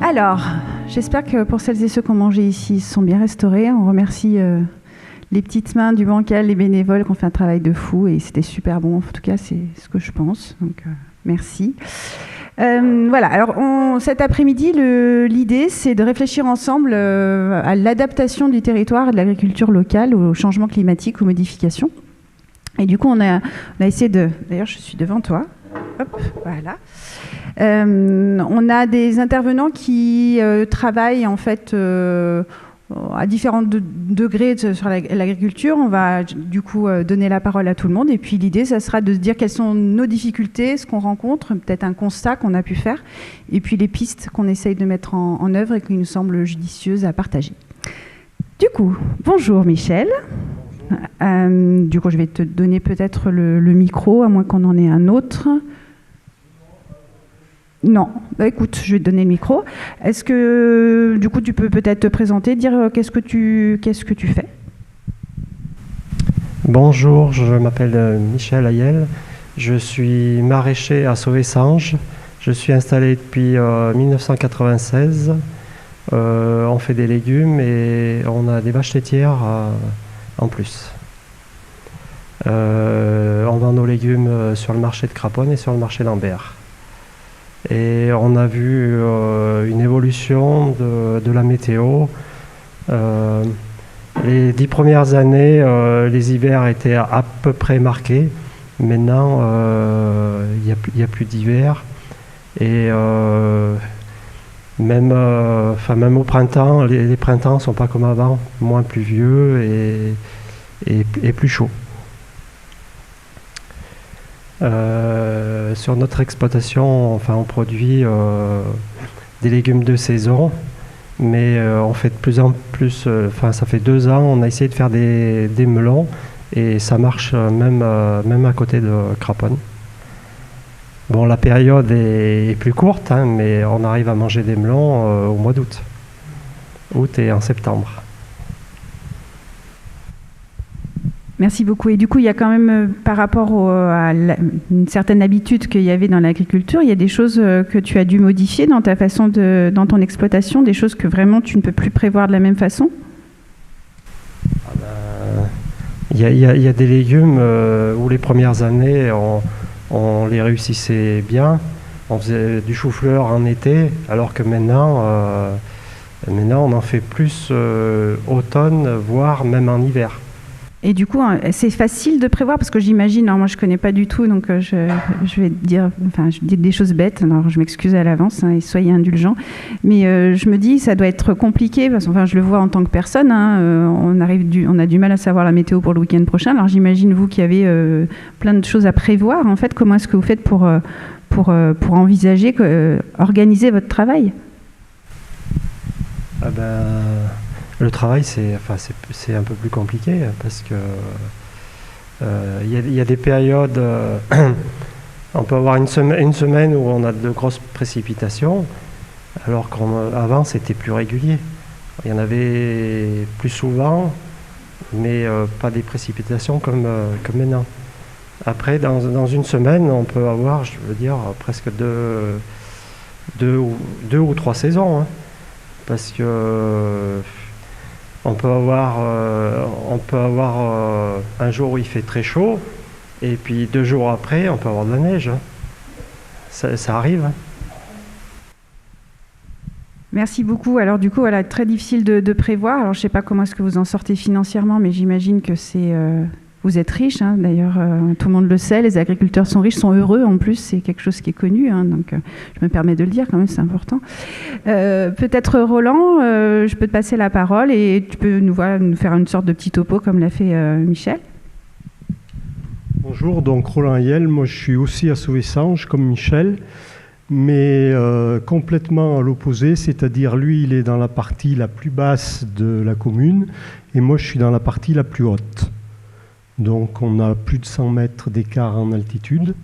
Alors, j'espère que pour celles et ceux qui ont mangé ici, ils se sont bien restaurés. On remercie les petites mains du bancal, les bénévoles qui ont fait un travail de fou et c'était super bon. En tout cas, c'est ce que je pense. Donc, merci. Voilà, alors cet après-midi, l'idée, c'est de réfléchir ensemble à l'adaptation du territoire et de l'agriculture locale au changement climatique, aux modifications. Et du coup, on a essayé de... D'ailleurs, je suis devant toi. Hop, voilà. On a des intervenants qui travaillent en fait à différents degrés sur l'agriculture. On va du coup donner la parole à tout le monde et puis l'idée ça sera de se dire quelles sont nos difficultés, ce qu'on rencontre, peut-être un constat qu'on a pu faire et puis les pistes qu'on essaye de mettre en œuvre et qui nous semblent judicieuses à partager. Du coup, bonjour Michel. Du coup je vais te donner peut-être le micro à moins qu'on en ait un autre. Non, bah écoute, je vais te donner le micro. Est-ce que, du coup, tu peux peut-être te présenter, dire qu'est-ce que tu fais ? Bonjour, je m'appelle Michel Ayel. Je suis maraîcher à Sauvé-Sange. Je suis installé depuis 1996. On fait des légumes et on a des vaches laitières en plus. On vend nos légumes sur le marché de Craponne et sur le marché d'Ambert. Et on a vu une évolution de la météo. Les 10 premières années, les hivers étaient à peu près marqués. Maintenant, il n'y a plus d'hiver. Et même au printemps, les printemps ne sont pas comme avant, moins pluvieux et plus chauds. Sur notre exploitation, on produit des légumes de saison, mais on fait de plus en plus, ça fait 2 ans, on a essayé de faire des melons et ça marche même à côté de Craponne. Bon, la période est plus courte, mais on arrive à manger des melons au mois d'août et en septembre. Merci beaucoup. Et du coup, il y a quand même, par rapport à une certaine habitude qu'il y avait dans l'agriculture, il y a des choses que tu as dû modifier dans ta façon dans ton exploitation, des choses que vraiment tu ne peux plus prévoir de la même façon ? Il y a des légumes où les premières années, on les réussissait bien. On faisait du chou-fleur en été, alors que maintenant on en fait plus automne, voire même en hiver. Et du coup, c'est facile de prévoir parce que j'imagine, alors moi je connais pas du tout, donc je vais dire, je dis des choses bêtes, alors je m'excuse à l'avance et soyez indulgents. Mais je me dis, ça doit être compliqué parce que je le vois en tant que personne. On a du mal à savoir la météo pour le week-end prochain. Alors j'imagine vous qui avez plein de choses à prévoir. En fait, comment est-ce que vous faites pour envisager, organiser votre travail ? Le travail, c'est un peu plus compliqué parce que y a des périodes, on peut avoir une semaine où on a de grosses précipitations, alors qu'avant c'était plus régulier. Il y en avait plus souvent, mais pas des précipitations comme maintenant. Après, dans une semaine, on peut avoir, je veux dire, presque deux ou 3 saisons, parce que on peut avoir un jour où il fait très chaud et puis 2 jours après on peut avoir de la neige. Ça arrive. Merci beaucoup. Alors du coup, voilà, très difficile de prévoir. Alors je ne sais pas comment est-ce que vous en sortez financièrement, mais j'imagine que vous êtes riche, d'ailleurs tout le monde le sait, les agriculteurs sont riches, sont heureux en plus, c'est quelque chose qui est connu, donc je me permets de le dire quand même, c'est important. Peut-être Roland, je peux te passer la parole et tu peux nous faire une sorte de petit topo comme l'a fait Michel. Bonjour, donc Roland Ayel, moi je suis aussi à Sauvé-Sange comme Michel. mais complètement à l'opposé, c'est-à-dire lui, il est dans la partie la plus basse de la commune, et moi, je suis dans la partie la plus haute. Donc, on a plus de 100 mètres d'écart en altitude.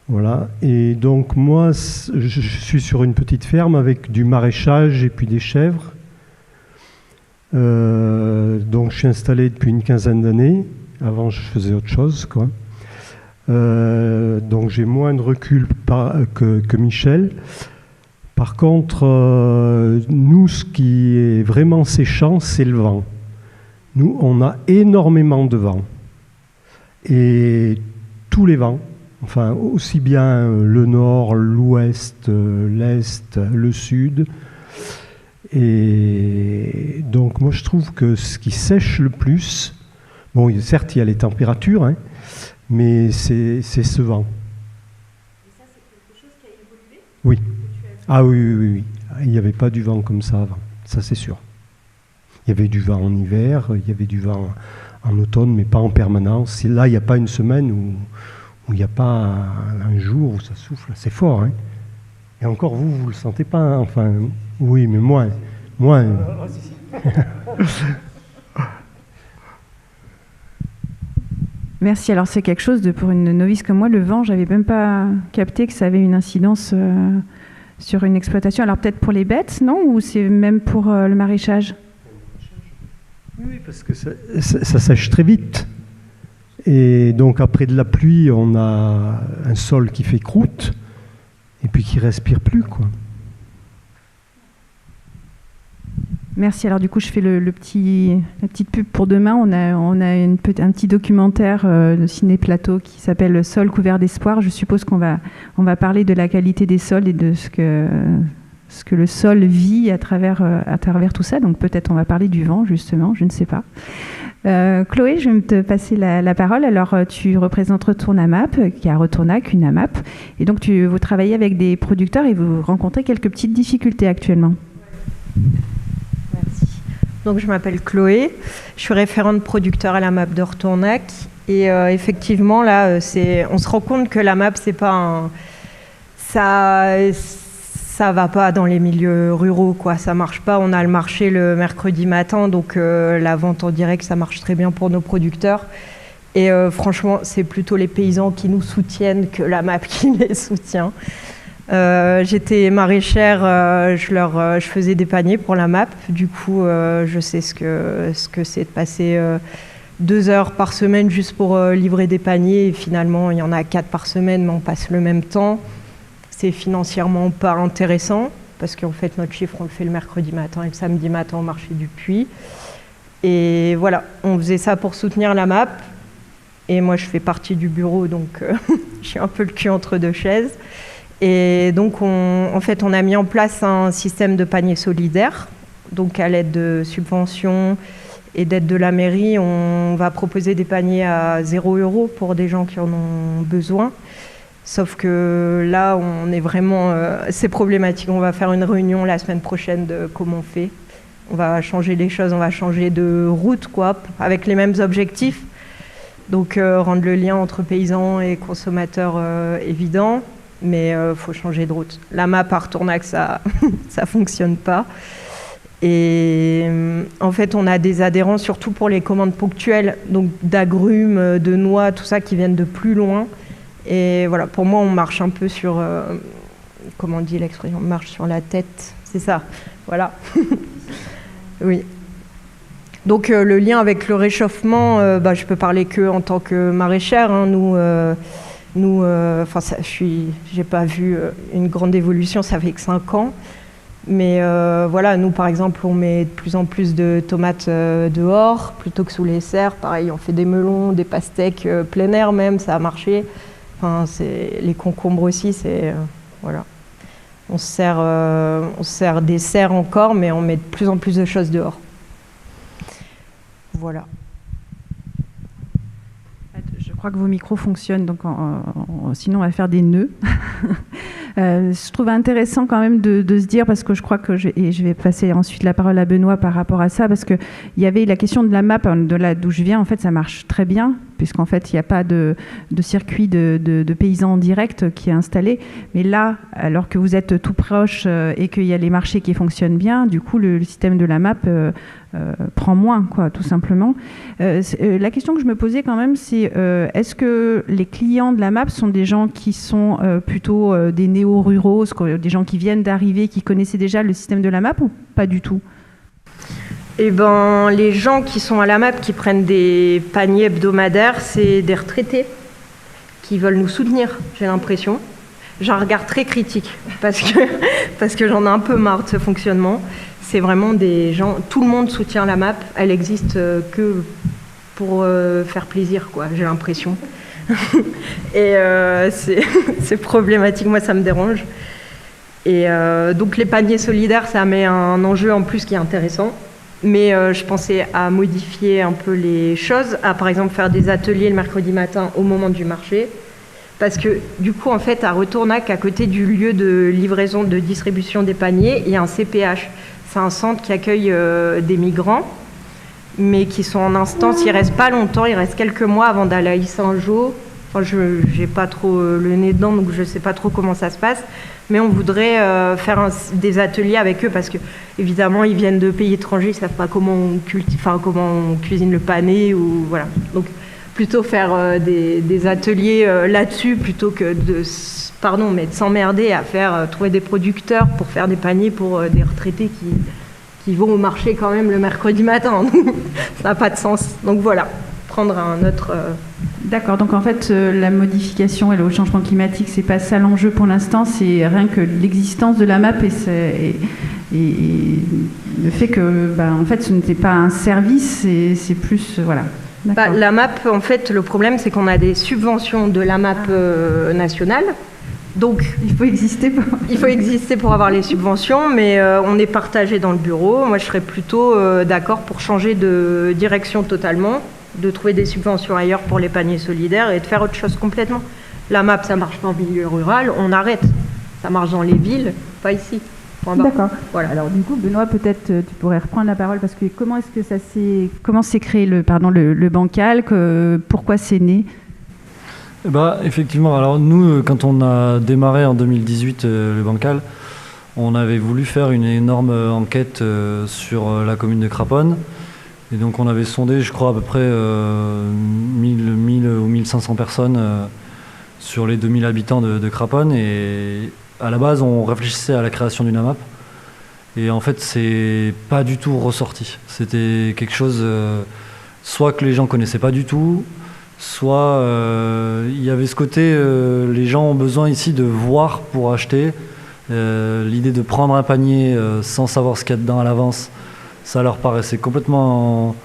Voilà. Et donc, moi, je suis sur une petite ferme avec du maraîchage et puis des chèvres. Donc, je suis installé depuis une quinzaine d'années. Avant, je faisais autre chose, quoi. Donc j'ai moins de recul que Michel. Par contre, nous, ce qui est vraiment séchant, c'est le vent. Nous, on a énormément de vent. Et tous les vents, enfin aussi bien le nord, l'ouest, l'est, le sud. Et donc moi, je trouve que ce qui sèche le plus, bon, certes, il y a les températures, hein, mais c'est ce vent. Et ça, c'est quelque chose qui a évolué ? Oui. Ah oui. Il n'y avait pas du vent comme ça avant, ça c'est sûr. Il y avait du vent en hiver, il y avait du vent en automne, mais pas en permanence. Et là, il n'y a pas une semaine où il n'y a pas un jour où ça souffle assez fort. Hein. Et encore, vous ne le sentez pas, hein. Enfin, oui, mais moins. Merci. Alors c'est quelque chose pour une novice comme moi, le vent, j'avais même pas capté que ça avait une incidence sur une exploitation. Alors peut-être pour les bêtes, non ? Ou c'est même pour le maraîchage ? Oui, parce que ça sèche très vite. Et donc après de la pluie, on a un sol qui fait croûte et puis qui respire plus, quoi. Merci. Alors du coup, je fais la petite pub pour demain. On a un petit documentaire de Ciné Plateau qui s'appelle Sol couvert d'espoir. Je suppose qu'on va parler de la qualité des sols et de ce que le sol vit à travers tout ça. Donc peut-être on va parler du vent, justement, je ne sais pas. Chloé, je vais te passer la parole. Alors tu représentes Retourne AMAP, qui est à Retournac, une AMAP. Et donc vous travaillez avec des producteurs et vous rencontrez quelques petites difficultés actuellement. Merci. Donc je m'appelle Chloé, je suis référente producteur à la MAP de Retournac. Et effectivement, là, on se rend compte que la MAP, c'est pas ça va pas dans les milieux ruraux, quoi. Ça marche pas. On a le marché le mercredi matin, donc la vente en direct, ça marche très bien pour nos producteurs. Et franchement, c'est plutôt les paysans qui nous soutiennent que la MAP qui les soutient. J'étais maraîchère, je faisais des paniers pour la MAP. Du coup, je sais ce que c'est de passer 2 heures par semaine juste pour livrer des paniers. Et finalement, il y en a 4 par semaine, mais on passe le même temps. C'est financièrement pas intéressant parce qu'en fait, notre chiffre, on le fait le mercredi matin et le samedi matin au marché du Puy. Et voilà, on faisait ça pour soutenir la MAP. Et moi, je fais partie du bureau, donc j'ai un peu le cul entre 2 chaises. Et donc, on a mis en place un système de panier solidaire. Donc, à l'aide de subventions et d'aide de la mairie, on va proposer des paniers à 0 € pour des gens qui en ont besoin. Sauf que là, on est vraiment... c'est problématique. On va faire une réunion la semaine prochaine de comment on fait. On va changer les choses, on va changer de route, quoi, avec les mêmes objectifs. Donc, rendre le lien entre paysans et consommateurs évident. Mais faut changer de route. La MAP à Retournac, ça fonctionne pas. Et en fait, on a des adhérents, surtout pour les commandes ponctuelles, donc d'agrumes, de noix, tout ça, qui viennent de plus loin. Et voilà, pour moi, on marche un peu sur... comment on dit l'expression ? On marche sur la tête, c'est ça. Voilà. Oui. Donc, le lien avec le réchauffement, je peux parler que en tant que maraîchère. Hein, j'ai pas vu une grande évolution, ça fait que 5 ans. Mais voilà, nous par exemple, on met de plus en plus de tomates dehors plutôt que sous les serres. Pareil, on fait des melons, des pastèques plein air même, ça a marché. Enfin, les concombres aussi, voilà. On se sert des serres encore, mais on met de plus en plus de choses dehors. Voilà. Je crois que vos micros fonctionnent, donc sinon on va faire des nœuds. Je trouve intéressant quand même de se dire, parce que je crois que je vais passer ensuite la parole à Benoît par rapport à ça, parce qu'il y avait la question de la MAP, de là d'où je viens, en fait ça marche très bien, puisqu'en fait, il n'y a pas de circuit de paysans en direct qui est installé. Mais là, alors que vous êtes tout proche et qu'il y a les marchés qui fonctionnent bien, du coup, le système de la MAP prend moins, quoi, tout simplement. La question que je me posais quand même, c'est est-ce que les clients de la MAP sont des gens qui sont plutôt des néo-ruraux, des gens qui viennent d'arriver, qui connaissaient déjà le système de la MAP ou pas du tout? Eh ben, les gens qui sont à la MAP, qui prennent des paniers hebdomadaires, c'est des retraités qui veulent nous soutenir, j'ai l'impression. J'ai un regard très critique parce que j'en ai un peu marre de ce fonctionnement. C'est vraiment des gens, tout le monde soutient la MAP, elle existe que pour faire plaisir, quoi, j'ai l'impression. Et c'est problématique, moi ça me dérange. Et donc les paniers solidaires, ça met un enjeu en plus qui est intéressant. Mais je pensais à modifier un peu les choses, à par exemple faire des ateliers le mercredi matin au moment du marché. Parce que du coup, en fait, à Retournac, à côté du lieu de livraison, de distribution des paniers, il y a un CPH. C'est un centre qui accueille des migrants, mais qui sont en instance. Ils ne restent pas longtemps, ils restent quelques mois avant d'aller à Saint-Jean. Enfin, je n'ai pas trop le nez dedans, donc je ne sais pas trop comment ça se passe. Mais on voudrait faire des ateliers avec eux parce que, évidemment, ils viennent de pays étrangers, ils ne savent pas comment on cuisine le pané ou voilà. Donc, plutôt faire des ateliers là-dessus plutôt que de s'emmerder à trouver des producteurs pour faire des paniers pour des retraités qui vont au marché quand même le mercredi matin. Ça n'a pas de sens. Donc voilà, prendre un autre... D'accord, donc en fait, la modification et le changement climatique, c'est pas ça l'enjeu pour l'instant, c'est rien que l'existence de la MAP et le fait que, en fait, ce n'était pas un service, c'est plus, voilà. La MAP, en fait, le problème, c'est qu'on a des subventions de la MAP nationale. Donc, il faut exister pour avoir les subventions, mais on est partagé dans le bureau. Moi, je serais plutôt d'accord pour changer de direction totalement, de trouver des subventions ailleurs pour les paniers solidaires et de faire autre chose complètement. La MAP, ça marche pas en milieu rural, on arrête. Ça marche dans les villes, pas ici. D'accord. Voilà. Alors du coup, Benoît, peut-être tu pourrais reprendre la parole parce que comment s'est créé le bancal, pourquoi c'est né? Effectivement. Alors nous, quand on a démarré en 2018 le bancal, on avait voulu faire une énorme enquête sur la commune de Craponne. Et donc on avait sondé, je crois, à peu près 1000 ou 1500 personnes sur les 2000 habitants de Craponne. Et à la base, on réfléchissait à la création d'une AMAP. Et en fait, c'est pas du tout ressorti. C'était quelque chose, soit que les gens connaissaient pas du tout, soit il y avait ce côté, les gens ont besoin ici de voir pour acheter. L'idée de prendre un panier sans savoir ce qu'il y a dedans à l'avance, ça leur paraissait complètement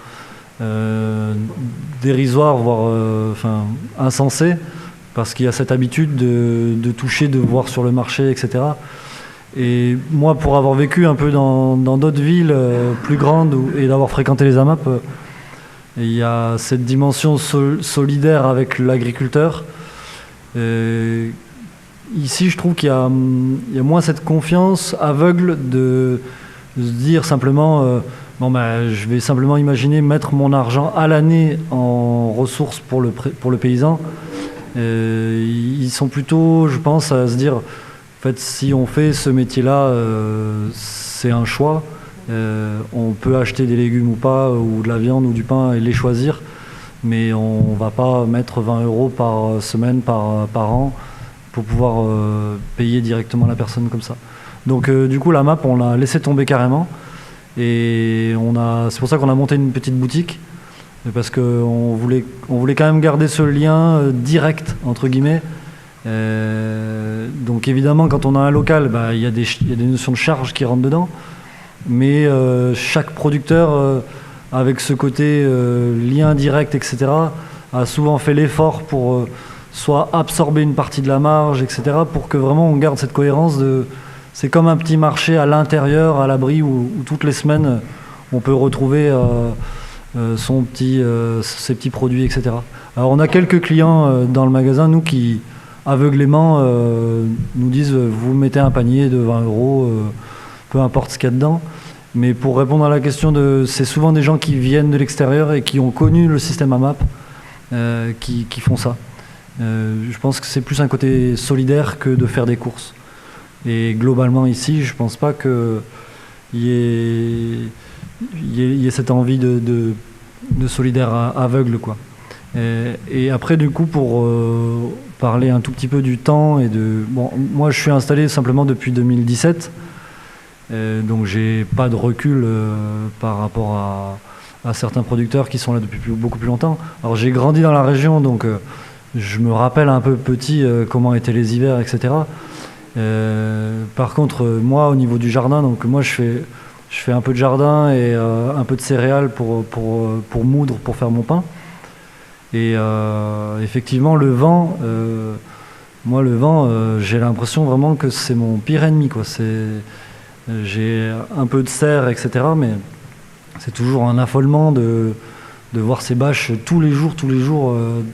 dérisoire, voire insensé, parce qu'il y a cette habitude de toucher, de voir sur le marché, etc. Et moi, pour avoir vécu un peu dans d'autres villes plus grandes et d'avoir fréquenté les AMAP, il y a cette dimension solidaire avec l'agriculteur. Ici, je trouve qu'il y a moins cette confiance aveugle de se dire simplement je vais simplement imaginer mettre mon argent à l'année en ressources pour le paysan. Ils sont plutôt, je pense, à se dire en fait, si on fait ce métier-là, c'est un choix. On peut acheter des légumes ou pas, ou de la viande ou du pain et les choisir, mais on ne va pas mettre 20 € par semaine, par an pour pouvoir payer directement la personne comme ça. Donc du coup la MAP on l'a laissé tomber carrément et c'est pour ça qu'on a monté une petite boutique parce qu'on voulait quand même garder ce lien direct entre guillemets. Donc évidemment quand on a un local, il y a des notions de charge qui rentrent dedans, mais chaque producteur avec ce côté lien direct etc. a souvent fait l'effort pour soit absorber une partie de la marge etc. pour que vraiment on garde cette cohérence c'est comme un petit marché à l'intérieur, à l'abri, où toutes les semaines, on peut retrouver ses petits produits, etc. Alors, on a quelques clients dans le magasin, nous, qui, aveuglément, nous disent « Vous mettez un panier de 20 €, peu importe ce qu'il y a dedans ». Mais pour répondre à la question, c'est souvent des gens qui viennent de l'extérieur et qui ont connu le système AMAP qui font ça. Je pense que c'est plus un côté solidaire que de faire des courses. Et globalement ici, je pense pas qu'il y ait cette envie de solidaire aveugle, quoi. Et après, du coup, pour parler un tout petit peu du temps bon, moi, je suis installé simplement depuis 2017, donc j'ai pas de recul par rapport à certains producteurs qui sont là depuis beaucoup plus longtemps. Alors, j'ai grandi dans la région, donc je me rappelle un peu petit comment étaient les hivers, etc. Par contre, moi, au niveau du jardin, donc moi, je fais un peu de jardin et un peu de céréales pour moudre, pour faire mon pain. Et effectivement, le vent, j'ai l'impression vraiment que c'est mon pire ennemi, quoi. J'ai un peu de serre, etc., mais c'est toujours un affolement de voir ces bâches tous les jours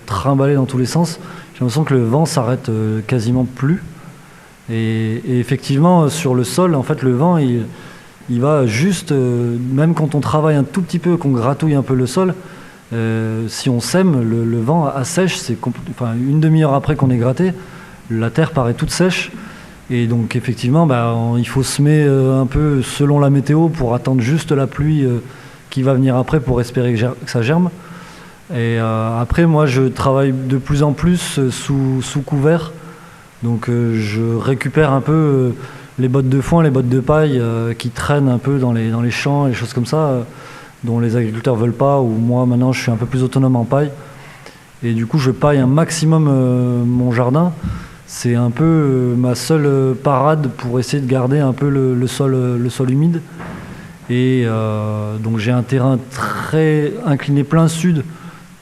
trimballer dans tous les sens. J'ai l'impression que le vent s'arrête quasiment plus. Et effectivement, sur le sol, en fait, le vent, il va juste, même quand on travaille un tout petit peu, qu'on gratouille un peu le sol, si on sème, le vent assèche, une demi-heure après qu'on ait gratté, la terre paraît toute sèche. Et donc effectivement, il faut semer un peu selon la météo pour attendre juste la pluie qui va venir après pour espérer que ça germe. Et après, moi, je travaille de plus en plus sous couvert. Donc je récupère un peu les bottes de foin, les bottes de paille qui traînent un peu dans les champs, les choses comme ça, dont les agriculteurs veulent pas, ou moi maintenant je suis un peu plus autonome en paille. Et du coup je paille un maximum mon jardin. C'est un peu ma seule parade pour essayer de garder un peu le sol humide. Et donc j'ai un terrain très incliné plein sud,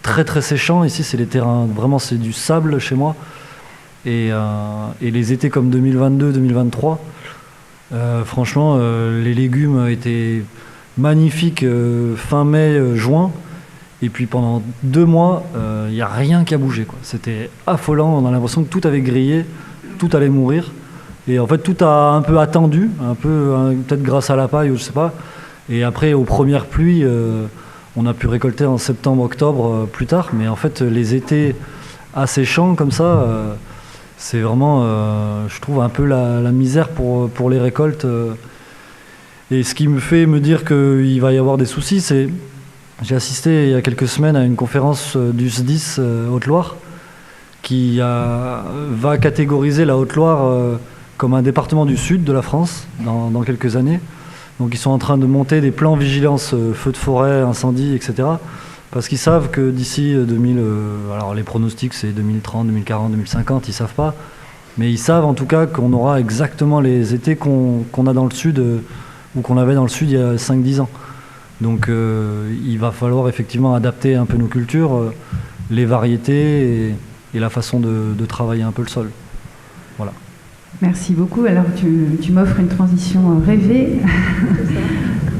très très séchant. Ici c'est les terrains, vraiment c'est du sable chez moi. Et les étés comme 2022-2023, franchement, les légumes étaient magnifiques fin mai, juin. Et puis pendant 2 mois, il n'y a rien qui a bougé, quoi. C'était affolant, on a l'impression que tout avait grillé, tout allait mourir. Et en fait, tout a un peu attendu, peut-être grâce à la paille ou je sais pas. Et après, aux premières pluies, on a pu récolter en septembre, octobre, plus tard. Mais en fait, les étés asséchants comme ça... c'est vraiment, je trouve, un peu la misère pour les récoltes. Et ce qui me fait me dire qu'il va y avoir des soucis, c'est... J'ai assisté il y a quelques semaines à une conférence du SDIS Haute-Loire qui va catégoriser la Haute-Loire comme un département du sud de la France dans quelques années. Donc ils sont en train de monter des plans vigilance feux de forêt, incendie, etc. Parce qu'ils savent que d'ici 2000, alors les pronostics c'est 2030, 2040, 2050, ils savent pas, mais ils savent en tout cas qu'on aura exactement les étés qu'on a dans le sud ou qu'on avait dans le sud il y a 5-10 ans. Donc il va falloir effectivement adapter un peu nos cultures, les variétés et la façon de travailler un peu le sol. Voilà. Merci beaucoup. Alors tu m'offres une transition rêvée.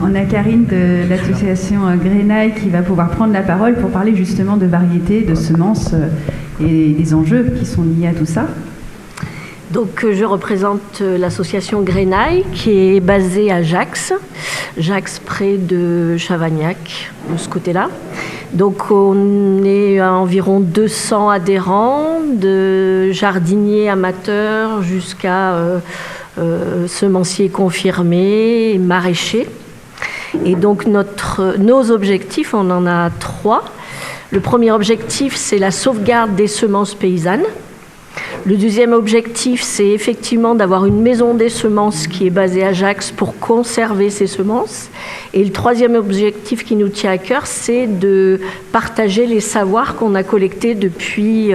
On a Karine de l'association Grenaille qui va pouvoir prendre la parole pour parler justement de variétés, de semences et des enjeux qui sont liés à tout ça. Donc je représente l'association Grenaille qui est basée à Jax près de Chavagnac, de ce côté-là. Donc on est à environ 200 adhérents, de jardiniers amateurs jusqu'à semenciers confirmés, maraîchers. Et donc nos objectifs, on en a 3. Le premier objectif, c'est la sauvegarde des semences paysannes. Le deuxième objectif, c'est effectivement d'avoir une maison des semences qui est basée à Jax pour conserver ces semences. Et le troisième objectif qui nous tient à cœur, c'est de partager les savoirs qu'on a collectés depuis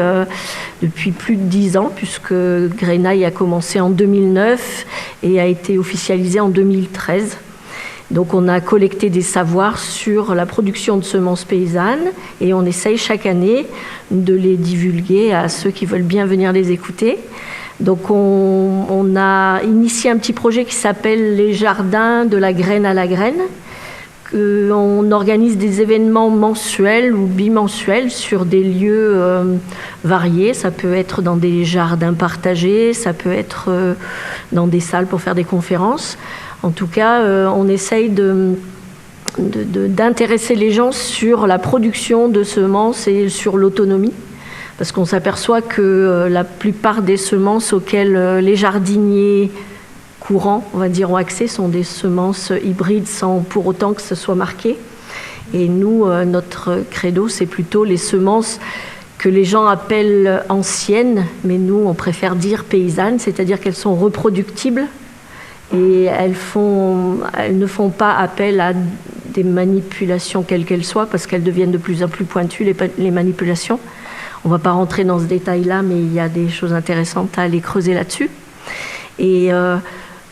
plus de 10 ans, puisque Grenaille a commencé en 2009 et a été officialisé en 2013. Donc on a collecté des savoirs sur la production de semences paysannes et on essaye chaque année de les divulguer à ceux qui veulent bien venir les écouter. Donc on a initié un petit projet qui s'appelle les jardins de la graine à la graine. On organise des événements mensuels ou bimensuels sur des lieux variés. Ça peut être dans des jardins partagés, ça peut être dans des salles pour faire des conférences. En tout cas, on essaye d'intéresser les gens sur la production de semences et sur l'autonomie. Parce qu'on s'aperçoit que la plupart des semences auxquelles les jardiniers courants, on va dire, ont accès sont des semences hybrides sans pour autant que ce soit marqué. Et nous, notre credo, c'est plutôt les semences que les gens appellent anciennes, mais nous, on préfère dire paysannes, c'est-à-dire qu'elles sont reproductibles et elles ne font pas appel à des manipulations quelles qu'elles soient, parce qu'elles deviennent de plus en plus pointues, les manipulations. On ne va pas rentrer dans ce détail-là, mais il y a des choses intéressantes à aller creuser là-dessus. Et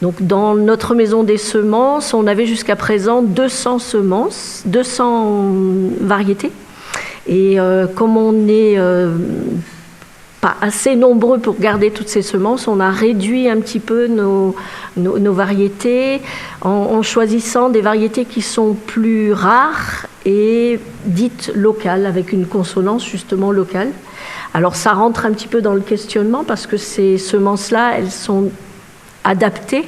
donc, dans notre maison des semences, on avait jusqu'à présent 200 semences, 200 variétés. Et comme on n'est pas assez nombreux pour garder toutes ces semences, on a réduit un petit peu nos variétés en choisissant des variétés qui sont plus rares et dites locales, avec une consonance justement locale. Alors ça rentre un petit peu dans le questionnement parce que ces semences-là, elles sont adaptées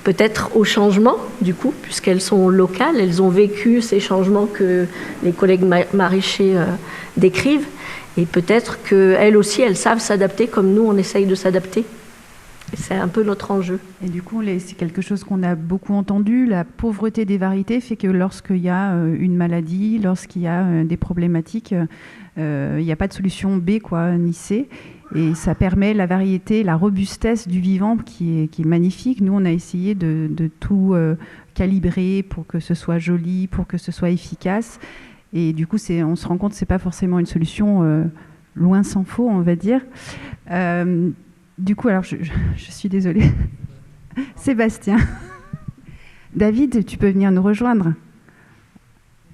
peut-être au changement, du coup, puisqu'elles sont locales, elles ont vécu ces changements que les collègues maraîchers décrivent, et peut-être qu'elles aussi, elles savent s'adapter comme nous, on essaye de s'adapter. Et c'est un peu notre enjeu. Et du coup, c'est quelque chose qu'on a beaucoup entendu, la pauvreté des variétés fait que lorsqu'il y a une maladie, lorsqu'il y a des problématiques, il n'y a pas de solution B, ni C. Et ça permet la variété, la robustesse du vivant qui est magnifique. Nous, on a essayé de tout calibrer pour que ce soit joli, pour que ce soit efficace. Et du coup, on se rend compte que ce n'est pas forcément une solution loin s'en faut, on va dire. Du coup, alors je suis désolée. Sébastien. David, tu peux venir nous rejoindre.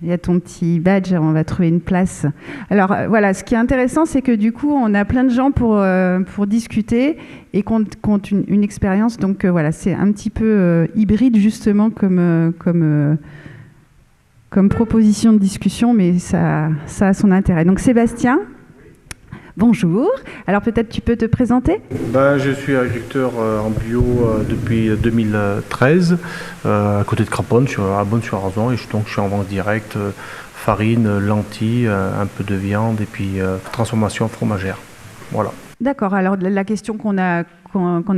Il y a ton petit badge, on va trouver une place. Alors voilà, ce qui est intéressant, c'est que du coup, on a plein de gens pour discuter et qu'on ont une expérience. Donc voilà, c'est un petit peu hybride justement comme proposition de discussion, mais ça a son intérêt. Donc Sébastien, bonjour. Alors peut-être tu peux te présenter ? Je suis agriculteur en bio depuis 2013 à côté de Craponne, à Bonne-sur-Arzon, et donc je suis en vente directe, farine, lentilles, un peu de viande et puis transformation fromagère. Voilà. D'accord. Alors la question qu'on a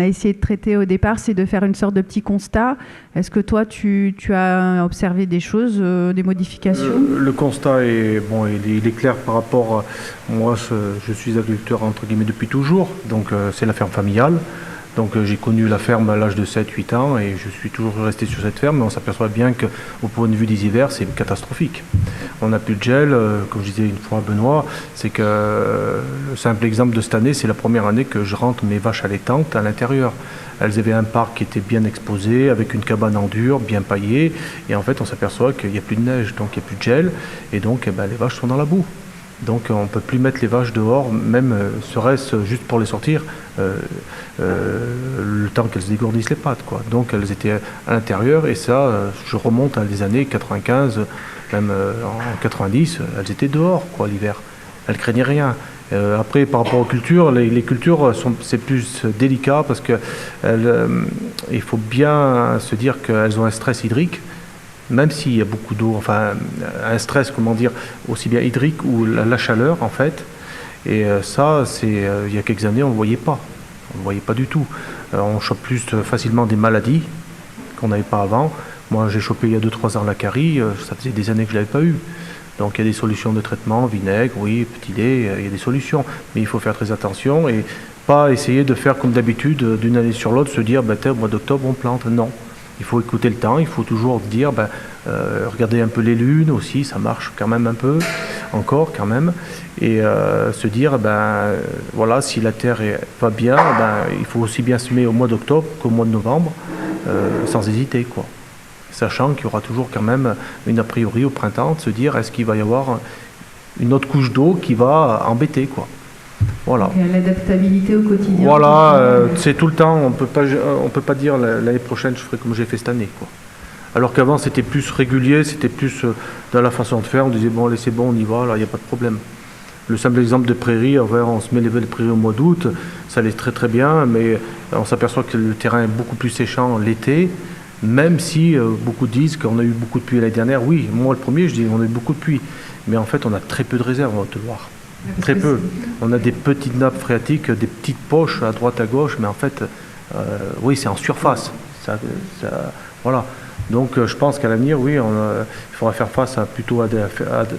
essayé de traiter au départ, c'est de faire une sorte de petit constat. Est-ce que toi, tu as observé des choses, des modifications ? Le constat est il est clair par rapport. Moi, je suis agriculteur entre guillemets depuis toujours, donc c'est la ferme familiale. Donc j'ai connu la ferme à l'âge de 7-8 ans et je suis toujours resté sur cette ferme, mais on s'aperçoit bien qu'au point de vue des hivers, c'est catastrophique. On n'a plus de gel, comme je disais une fois à Benoît, c'est que le simple exemple de cette année, c'est la première année que je rentre mes vaches allaitantes à l'intérieur. Elles avaient un parc qui était bien exposé, avec une cabane en dur, bien paillée, et en fait on s'aperçoit qu'il n'y a plus de neige, donc il n'y a plus de gel, et donc les vaches sont dans la boue. Donc on ne peut plus mettre les vaches dehors, même serait-ce juste pour les sortir, le temps qu'elles se dégourdissent les pattes, quoi. Donc elles étaient à l'intérieur, et ça, je remonte à des années 95, même en 90, elles étaient dehors, quoi, l'hiver. Elles craignaient rien. Après, par rapport aux cultures, les cultures, c'est plus délicat parce que il faut bien se dire qu'elles ont un stress hydrique. Même s'il y a beaucoup d'eau, enfin un stress, aussi bien hydrique ou la chaleur en fait. Et ça, il y a quelques années, on ne le voyait pas. On ne le voyait pas du tout. On chope plus facilement des maladies qu'on n'avait pas avant. Moi, j'ai chopé il y a 2-3 ans la carie, ça faisait des années que je ne l'avais pas eu. Donc il y a des solutions de traitement, vinaigre, oui, petit lait, il y a des solutions. Mais il faut faire très attention et pas essayer de faire comme d'habitude, d'une année sur l'autre, se dire, au mois d'octobre, on plante. Non. Il faut écouter le temps, il faut toujours dire, regarder un peu les lunes aussi, ça marche quand même un peu, encore quand même, et se dire, voilà, si la terre va bien, il faut aussi bien semer au mois d'octobre qu'au mois de novembre, sans hésiter, quoi. Sachant qu'il y aura toujours quand même une a priori au printemps, de se dire, est-ce qu'il va y avoir une autre couche d'eau qui va embêter, quoi. Voilà. L'adaptabilité au quotidien. Voilà, c'est tout le temps. On peut pas dire l'année prochaine je ferai comme j'ai fait cette année, quoi. Alors qu'avant c'était plus régulier, c'était plus dans la façon de faire. On disait allez, c'est bon, on y va, là il n'y a pas de problème. Le simple exemple de prairies, on se met les prairies au mois d'août, ça allait très très bien, mais on s'aperçoit que le terrain est beaucoup plus séchant l'été Même si beaucoup disent qu'on a eu beaucoup de pluie l'année dernière. Oui, moi le premier, je dis on a eu beaucoup de pluie. Mais en fait, on a très peu de réserves en Haute-Loire. Très peu. On a des petites nappes phréatiques, des petites poches à droite, à gauche, mais en fait, oui, c'est en surface. Voilà. Donc je pense qu'à l'avenir, oui, il faudra faire face à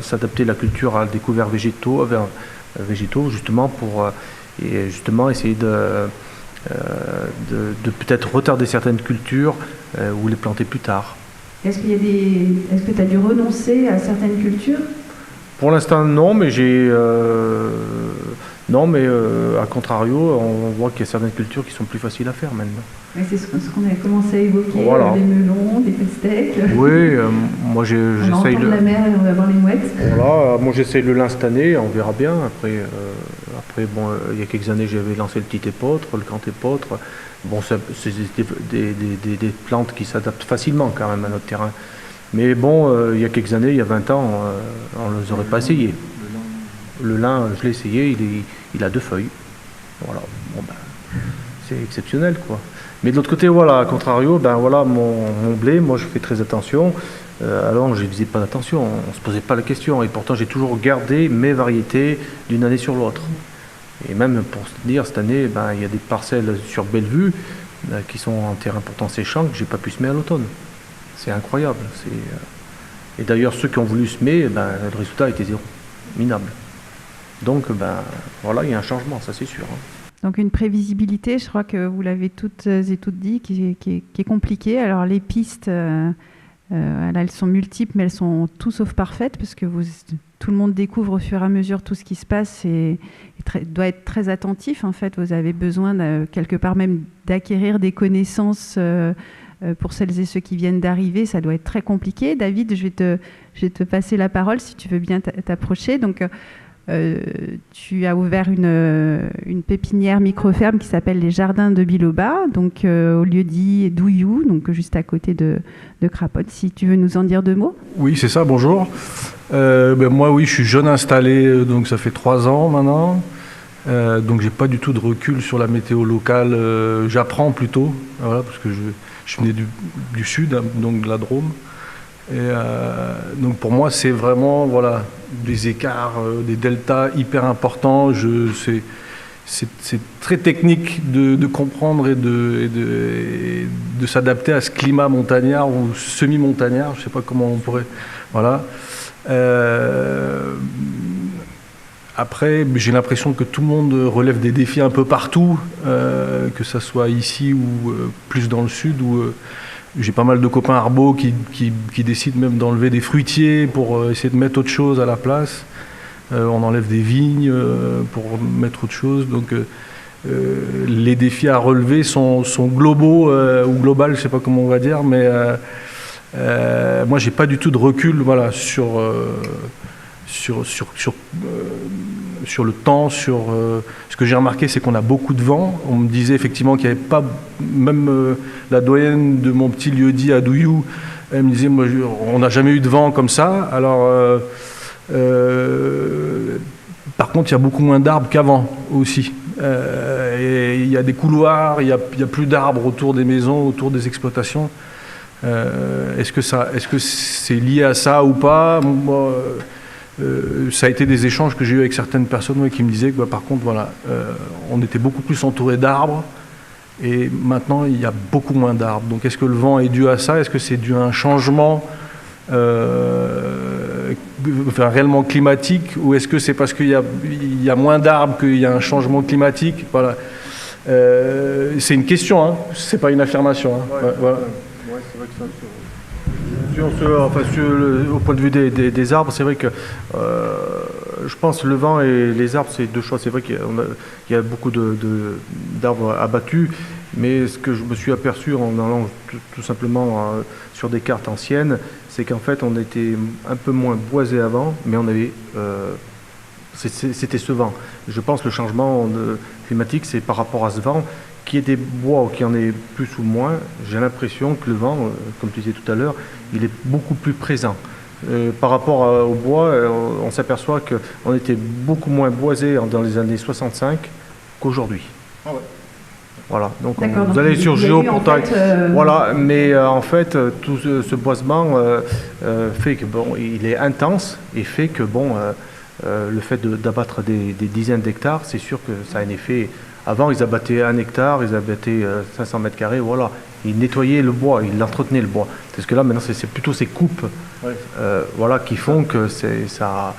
s'adapter la culture à des couverts végétaux, justement pour essayer de peut-être retarder certaines cultures ou les planter plus tard. Est-ce que tu as dû renoncer à certaines cultures? Pour l'instant, non, mais à contrario, on voit qu'il y a certaines cultures qui sont plus faciles à faire maintenant. Mais c'est ce qu'on a commencé à évoquer, voilà. Des melons, des pastèques. Oui, moi j'essaye de la mer et on va voir les mouettes. Voilà, moi j'essaye le lin cette année, on verra bien. Après bon, il y a quelques années j'avais lancé le petit épeautre, le grand épeautre. Bon, c'est des plantes qui s'adaptent facilement quand même à notre terrain. Mais bon, il y a quelques années, il y a 20 ans, on ne les aurait pas essayés. Le lin, je l'ai essayé, il a 2 feuilles. Voilà, bon, c'est exceptionnel, quoi. Mais de l'autre côté, voilà, à contrario, voilà, mon blé, moi je fais très attention. Alors je ne faisais pas d'attention, on ne se posait pas la question. Et pourtant, j'ai toujours gardé mes variétés d'une année sur l'autre. Et même pour se dire, cette année, il y a des parcelles sur Bellevue qui sont en terrain pourtant séchant que je n'ai pas pu semer à l'automne. C'est incroyable. Et d'ailleurs, ceux qui ont voulu semer, le résultat était 0, minable. Donc, voilà, il y a un changement, ça c'est sûr. Donc une prévisibilité, je crois que vous l'avez toutes et toutes dit, qui est compliquée. Alors les pistes, elles sont multiples, mais elles sont tout sauf parfaites, parce que tout le monde découvre au fur et à mesure tout ce qui se passe et doit être très attentif. En fait, vous avez besoin quelque part même d'acquérir des connaissances. Pour celles et ceux qui viennent d'arriver, ça doit être très compliqué. David, je vais te passer la parole si tu veux bien t'approcher. Donc, tu as ouvert une pépinière micro-ferme qui s'appelle les Jardins de Biloba, donc au lieu-dit d'Ouillou, donc juste à côté de Craponne. Si tu veux nous en dire 2 mots. Oui, c'est ça, bonjour. Moi, oui, je suis jeune installé, donc ça fait 3 ans maintenant. Donc j'ai pas du tout de recul sur la météo locale. J'apprends plutôt, voilà, parce que je venais du sud, donc de la Drôme. Et donc pour moi, c'est vraiment des écarts, des deltas hyper importants. C'est très technique de comprendre et de s'adapter à ce climat montagnard ou semi-montagnard, je ne sais pas comment on pourrait... Voilà. Après, j'ai l'impression que tout le monde relève des défis un peu partout, que ce soit ici ou plus dans le sud, où j'ai pas mal de copains arbos qui décident même d'enlever des fruitiers pour essayer de mettre autre chose à la place. On enlève des vignes pour mettre autre chose. Donc les défis à relever sont globaux ou globales, je sais pas comment on va dire, mais moi j'ai pas du tout de recul, voilà, sur le temps, ce que j'ai remarqué, c'est qu'on a beaucoup de vent. On me disait effectivement qu'il n'y avait pas, même la doyenne de mon petit lieu-dit à Douillou, elle me disait, moi, on n'a jamais eu de vent comme ça. Alors, par contre, il y a beaucoup moins d'arbres qu'avant aussi. Et il y a des couloirs, il y a plus d'arbres autour des maisons, autour des exploitations. Est-ce que c'est lié à ça ou pas? Moi, ça a été des échanges que j'ai eu avec certaines personnes qui me disaient que par contre, voilà, on était beaucoup plus entouré d'arbres et maintenant il y a beaucoup moins d'arbres. Donc est-ce que le vent est dû à ça? Est-ce que c'est dû à un changement réellement climatique, ou est-ce que c'est parce qu'il y a moins d'arbres qu'il y a un changement climatique? Voilà. C'est une question, hein. C'est pas une affirmation. Hein. Ouais, voilà. Ouais, c'est vrai que ça, au point de vue des arbres, c'est vrai que je pense que le vent et les arbres, c'est 2 choses. C'est vrai qu'il y a beaucoup d'arbres abattus, mais ce que je me suis aperçu en allant tout simplement sur des cartes anciennes, c'est qu'en fait on était un peu moins boisé avant, mais on avait c'était ce vent. Je pense que le changement climatique, c'est par rapport à ce vent. Qu'il y ait des bois ou qu'il y en ait plus ou moins, j'ai l'impression que le vent, comme tu disais tout à l'heure, il est beaucoup plus présent. Par rapport au bois, on s'aperçoit qu'on était beaucoup moins boisé dans les années 65 qu'aujourd'hui. Ah ouais. Voilà, donc D'accord, vous donc allez sur il y a eu, Géoportail. en fait, Voilà, mais en fait, tout ce boisement fait que bon, il est intense et fait que bon, le fait d'abattre des dizaines d'hectares, c'est sûr que ça a un effet. Avant, ils abattaient 1 hectare, ils abattaient 500 mètres carrés, voilà. Ils nettoyaient le bois, ils entretenaient le bois. Parce que là, maintenant, c'est plutôt ces coupes voilà, qui font que ça,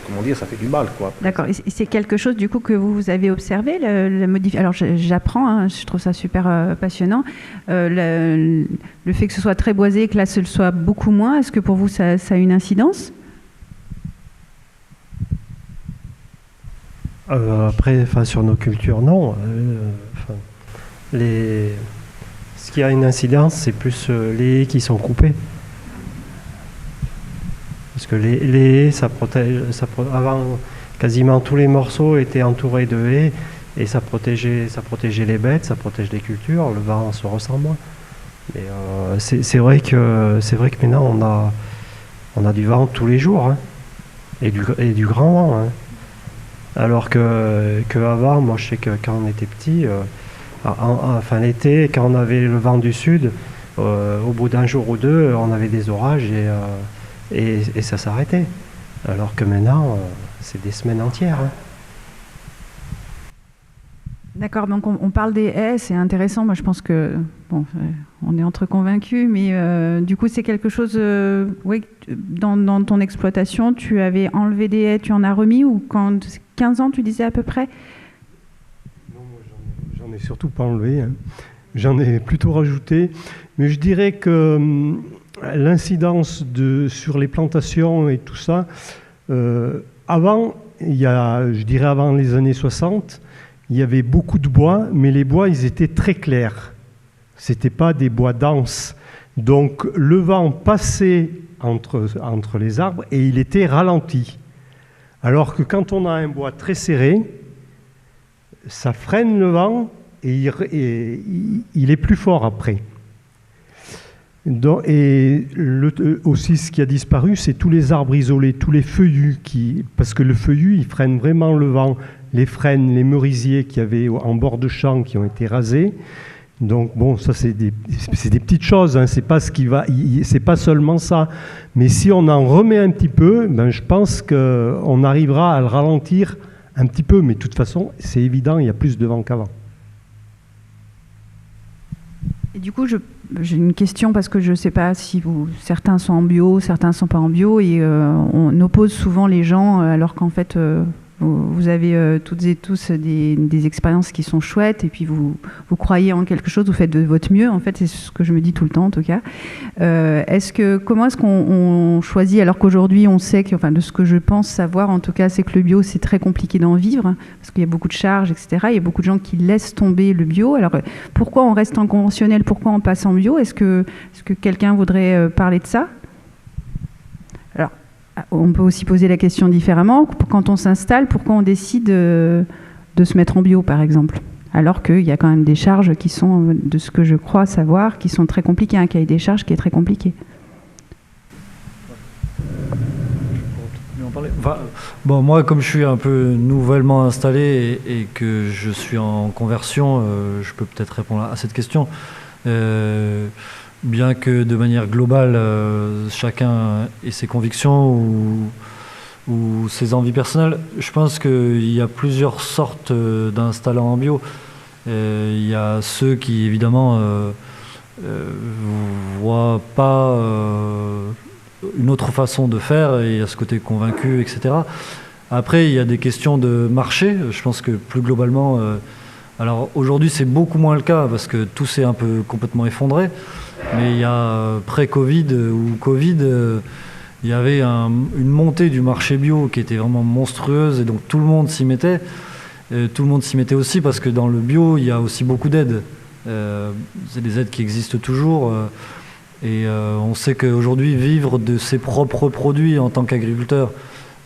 comment dire, ça fait du mal, quoi. D'accord. Et c'est quelque chose du coup que vous avez observé, Alors j'apprends, hein, je trouve ça super passionnant. Le fait que ce soit très boisé, que là ce le soit beaucoup moins, est-ce que pour vous ça a une incidence? Après, sur nos cultures, non. Ce qui a une incidence, c'est plus les haies qui sont coupées. Parce que les haies, ça protège. Avant, quasiment tous les morceaux étaient entourés de haies et ça protégeait les bêtes, ça protège les cultures. Le vent se ressent moins. Mais c'est vrai que maintenant on a du vent tous les jours, hein, et du grand vent. Hein. Alors que avant, moi je sais que quand on était petit, l'été, quand on avait le vent du sud, au bout d'un jour ou deux, on avait des orages et ça s'arrêtait. Alors que maintenant, c'est des semaines entières. Hein. D'accord, donc on parle des haies, c'est intéressant. Moi je pense que, bon, on est entre convaincus, mais du coup c'est quelque chose, oui, dans ton exploitation, tu avais enlevé des haies, tu en as remis, ou quand 15 ans tu disais à peu près? Non, moi j'en ai surtout pas enlevé, hein. J'en ai plutôt rajouté, mais je dirais que l'incidence sur les plantations et tout ça, avant les années 60, il y avait beaucoup de bois, mais les bois, ils étaient très clairs. Ce n'étaient pas des bois denses. Donc, le vent passait entre les arbres et il était ralenti. Alors que quand on a un bois très serré, ça freine le vent et il est plus fort après. Aussi, ce qui a disparu, c'est tous les arbres isolés, tous les feuillus, parce que le feuillu, il freine vraiment le vent. Les frênes, les merisiers qu'il y avait en bord de champ qui ont été rasés. Donc bon, ça c'est des petites choses, hein, c'est pas seulement ça. Mais si on en remet un petit peu, je pense qu'on arrivera à le ralentir un petit peu. Mais de toute façon, c'est évident, il y a plus de vent qu'avant. Et du coup, j'ai une question parce que je ne sais pas si certains sont en bio, certains ne sont pas en bio, et on oppose souvent les gens alors qu'en fait vous avez toutes et tous des expériences qui sont chouettes, et puis vous croyez en quelque chose, vous faites de votre mieux. En fait, c'est ce que je me dis tout le temps, en tout cas. Comment est-ce qu'on choisit, alors qu'aujourd'hui on sait de ce que je pense savoir, en tout cas, c'est que le bio c'est très compliqué d'en vivre parce qu'il y a beaucoup de charges, etc. Il y a beaucoup de gens qui laissent tomber le bio. Alors pourquoi on reste en conventionnel? Pourquoi on passe en bio? Est-ce que quelqu'un voudrait parler de ça? Alors, on peut aussi poser la question différemment. Quand on s'installe, pourquoi on décide de se mettre en bio, par exemple? Alors qu'il y a quand même des charges qui sont, de ce que je crois savoir, qui sont très compliquées. Un cahier des charges qui est très compliqué. Bon, moi, comme je suis un peu nouvellement installé et que je suis en conversion, je peux peut-être répondre à cette question. Bien que de manière globale, chacun ait ses convictions ou ses envies personnelles, je pense qu'il y a plusieurs sortes d'installants en bio. Il y a ceux qui, évidemment, voient pas une autre façon de faire, et il y a ce côté convaincu, etc. Après, il y a des questions de marché. Je pense que plus globalement... alors aujourd'hui, c'est beaucoup moins le cas parce que tout s'est un peu complètement effondré. Mais il y a pré-Covid ou Covid, il y avait une montée du marché bio qui était vraiment monstrueuse, et donc tout le monde s'y mettait. Tout le monde s'y mettait aussi parce que dans le bio, il y a aussi beaucoup d'aides. C'est des aides qui existent toujours. Et on sait qu'aujourd'hui, vivre de ses propres produits en tant qu'agriculteur,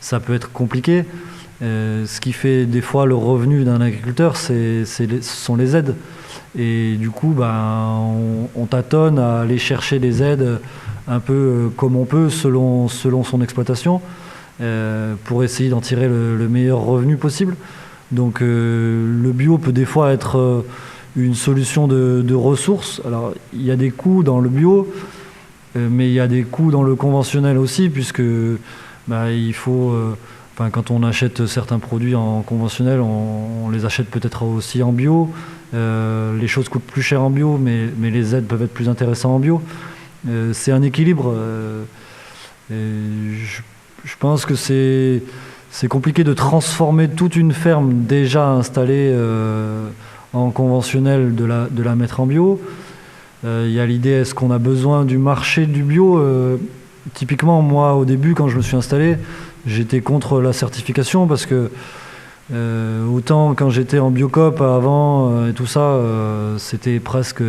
ça peut être compliqué. Ce qui fait des fois le revenu d'un agriculteur, ce sont les aides. Et du coup, on tâtonne à aller chercher des aides un peu comme on peut selon son exploitation, pour essayer d'en tirer le meilleur revenu possible. Donc le bio peut des fois être une solution de ressources. Alors il y a des coûts dans le bio, mais il y a des coûts dans le conventionnel aussi, puisque il faut... quand on achète certains produits en conventionnel, on les achète peut-être aussi en bio. Les choses coûtent plus cher en bio, mais les aides peuvent être plus intéressantes en bio. C'est un équilibre. Je pense que c'est compliqué de transformer toute une ferme déjà installée en conventionnel, de la mettre en bio. Il y a l'idée, est-ce qu'on a besoin du marché du bio? Typiquement, moi, au début, quand je me suis installé, j'étais contre la certification parce que autant quand j'étais en Biocoop avant et tout ça, c'était presque...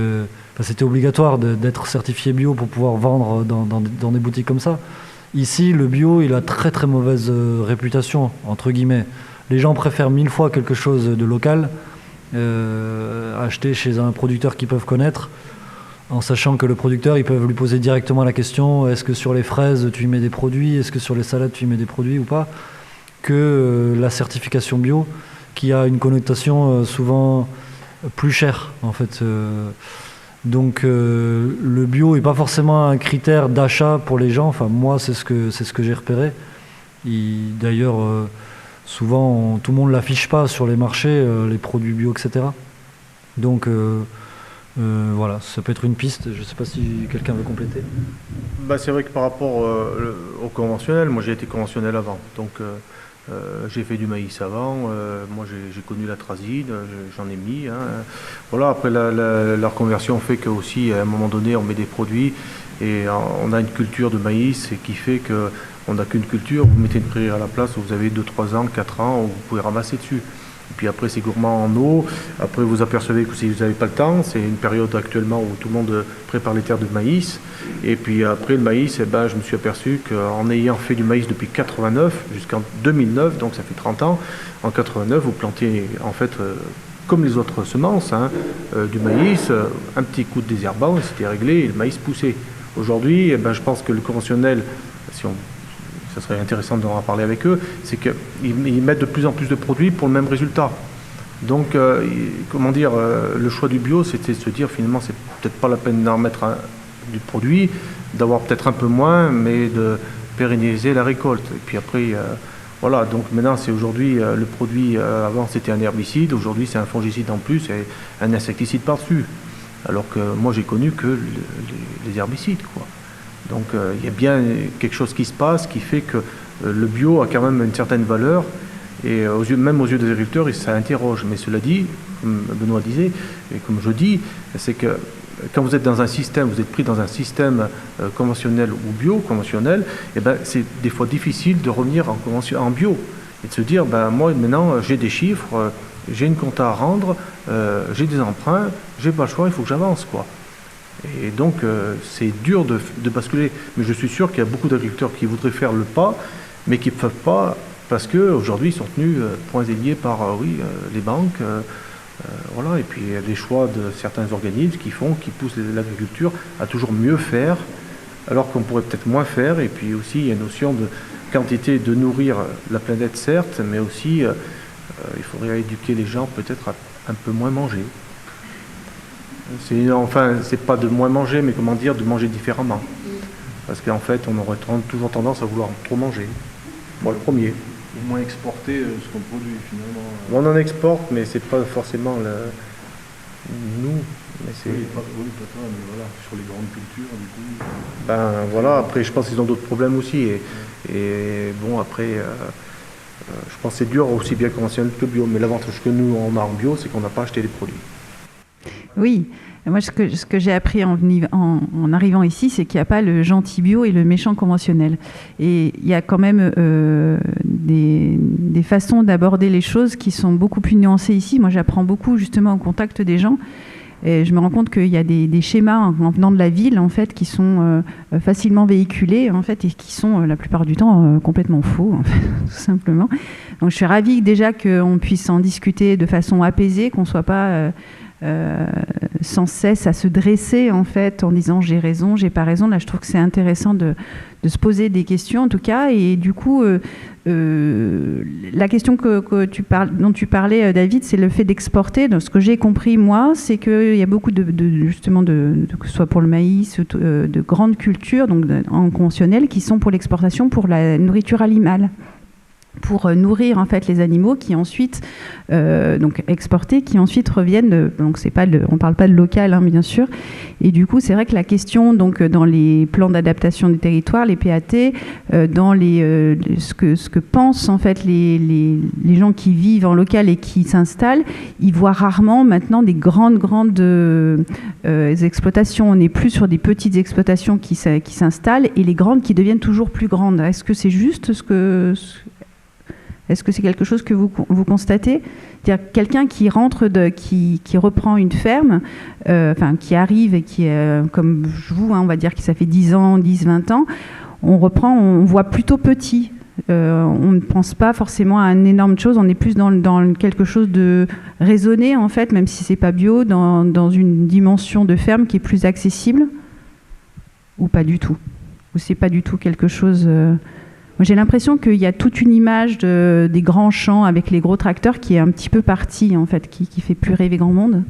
c'était obligatoire d'être certifié bio pour pouvoir vendre dans des boutiques comme ça. Ici, le bio, il a très très mauvaise réputation, entre guillemets. Les gens préfèrent 1000 fois quelque chose de local, acheter chez un producteur qu'ils peuvent connaître, en sachant que le producteur, ils peuvent lui poser directement la question, est-ce que sur les fraises, tu y mets des produits? Est-ce que sur les salades, tu y mets des produits ou pas? Que la certification bio, qui a une connotation souvent plus chère, en fait. Donc le bio n'est pas forcément un critère d'achat pour les gens. Enfin, moi, c'est ce que j'ai repéré. D'ailleurs, souvent, tout le monde ne l'affiche pas sur les marchés, les produits bio, etc. Donc voilà, ça peut être une piste. Je ne sais pas si quelqu'un veut compléter. C'est vrai que par rapport au conventionnel, moi j'ai été conventionnel avant. Donc j'ai fait du maïs avant, moi j'ai connu l'atrazine, j'en ai mis. Voilà, après la reconversion fait qu'aussi à un moment donné on met des produits et on a une culture de maïs qui fait qu'on n'a qu'une culture, vous mettez une prairie à la place, vous avez 2-3 ans, 4 ans où vous pouvez ramasser dessus. Et puis après c'est gourmand en eau, après vous apercevez que si vous n'avez pas le temps, c'est une période actuellement où tout le monde prépare les terres de maïs. Et puis après le maïs, je me suis aperçu qu'en ayant fait du maïs depuis 89 jusqu'en 2009, donc ça fait 30 ans, en 89 vous plantiez en fait comme les autres semences, du maïs, un petit coup de désherbant et c'était réglé et le maïs poussait. Aujourd'hui, je pense que le conventionnel, ça serait intéressant d'en parler avec eux, c'est qu'ils mettent de plus en plus de produits pour le même résultat. Donc, le choix du bio, c'était de se dire finalement, c'est peut-être pas la peine d'en mettre du produit, d'avoir peut-être un peu moins, mais de pérenniser la récolte. Et puis après, voilà, donc maintenant, c'est aujourd'hui, le produit, avant c'était un herbicide, aujourd'hui c'est un fongicide en plus et un insecticide par-dessus. Alors que moi, j'ai connu que les herbicides, quoi. Donc il y a bien quelque chose qui se passe qui fait que le bio a quand même une certaine valeur et même aux yeux des agriculteurs, ça interroge. Mais cela dit, comme Benoît disait, et comme je dis, c'est que quand vous êtes dans un système, vous êtes pris dans un système conventionnel ou bio, conventionnel, c'est des fois difficile de revenir en bio et de se dire, moi maintenant j'ai des chiffres, j'ai une compta à rendre, j'ai des emprunts, j'ai pas le choix, il faut que j'avance, quoi. Et donc, c'est dur de basculer. Mais je suis sûr qu'il y a beaucoup d'agriculteurs qui voudraient faire le pas, mais qui ne peuvent pas parce qu'aujourd'hui, ils sont tenus poings et liés par les banques. Voilà. Et puis, il y a les choix de certains organismes qui poussent l'agriculture à toujours mieux faire, alors qu'on pourrait peut-être moins faire. Et puis aussi, il y a une notion de quantité de nourrir la planète, certes, mais aussi, il faudrait éduquer les gens peut-être à un peu moins manger. C'est pas de moins manger, mais de manger différemment. Parce qu'en fait, on aurait toujours tendance à vouloir trop manger. Moi, le premier. Ou moins exporter ce qu'on produit, finalement. On en exporte, mais c'est pas forcément nous. Mais c'est... Oui, pas toi, mais voilà, sur les grandes cultures, du coup. Voilà, après, je pense qu'ils ont d'autres problèmes aussi. Et bon, après, je pense que c'est dur aussi bien conventionnel que bio. Mais l'avantage que nous, on a en bio, c'est qu'on n'a pas acheté les produits. Oui, moi ce que j'ai appris en arrivant ici, c'est qu'il n'y a pas le gentil bio et le méchant conventionnel. Et il y a quand même des façons d'aborder les choses qui sont beaucoup plus nuancées ici. Moi j'apprends beaucoup justement au contact des gens. Et je me rends compte qu'il y a des schémas en venant de la ville en fait, qui sont facilement véhiculés en fait, et qui sont la plupart du temps complètement faux, en fait, tout simplement. Donc je suis ravie déjà qu'on puisse en discuter de façon apaisée, qu'on ne soit pas sans cesse à se dresser en fait en disant j'ai raison, j'ai pas raison. Là, je trouve que c'est intéressant de se poser des questions en tout cas. Et du coup, la question dont tu parlais, David, c'est le fait d'exporter. Donc, ce que j'ai compris moi, c'est qu'il y a beaucoup justement que ce soit pour le maïs, de grandes cultures donc en conventionnel qui sont pour l'exportation pour la nourriture animale, pour nourrir en fait les animaux qui ensuite donc exportés, qui ensuite reviennent. Donc c'est pas on parle pas de local hein, bien sûr. Et du coup c'est vrai que la question donc dans les plans d'adaptation du territoire, les PAT, dans ce que pensent en fait les gens qui vivent en local et qui s'installent, ils voient rarement maintenant des grandes exploitations. On n'est plus sur des petites exploitations qui s'installent et les grandes qui deviennent toujours plus grandes. Est-ce que c'est juste Est-ce que c'est quelque chose que vous constatez? C'est-à-dire quelqu'un qui rentre, qui reprend une ferme, qui arrive et qui est comme vous, hein, on va dire que ça fait 10 ans, 10, 20 ans, on voit plutôt petit. On ne pense pas forcément à une énorme chose, on est plus dans quelque chose de raisonné, en fait, même si c'est pas bio, dans une dimension de ferme qui est plus accessible, ou pas du tout? Ou c'est pas du tout quelque chose... Moi, j'ai l'impression qu'il y a toute une image des grands champs avec les gros tracteurs qui est un petit peu partie, en fait, qui fait plus rêver grand monde.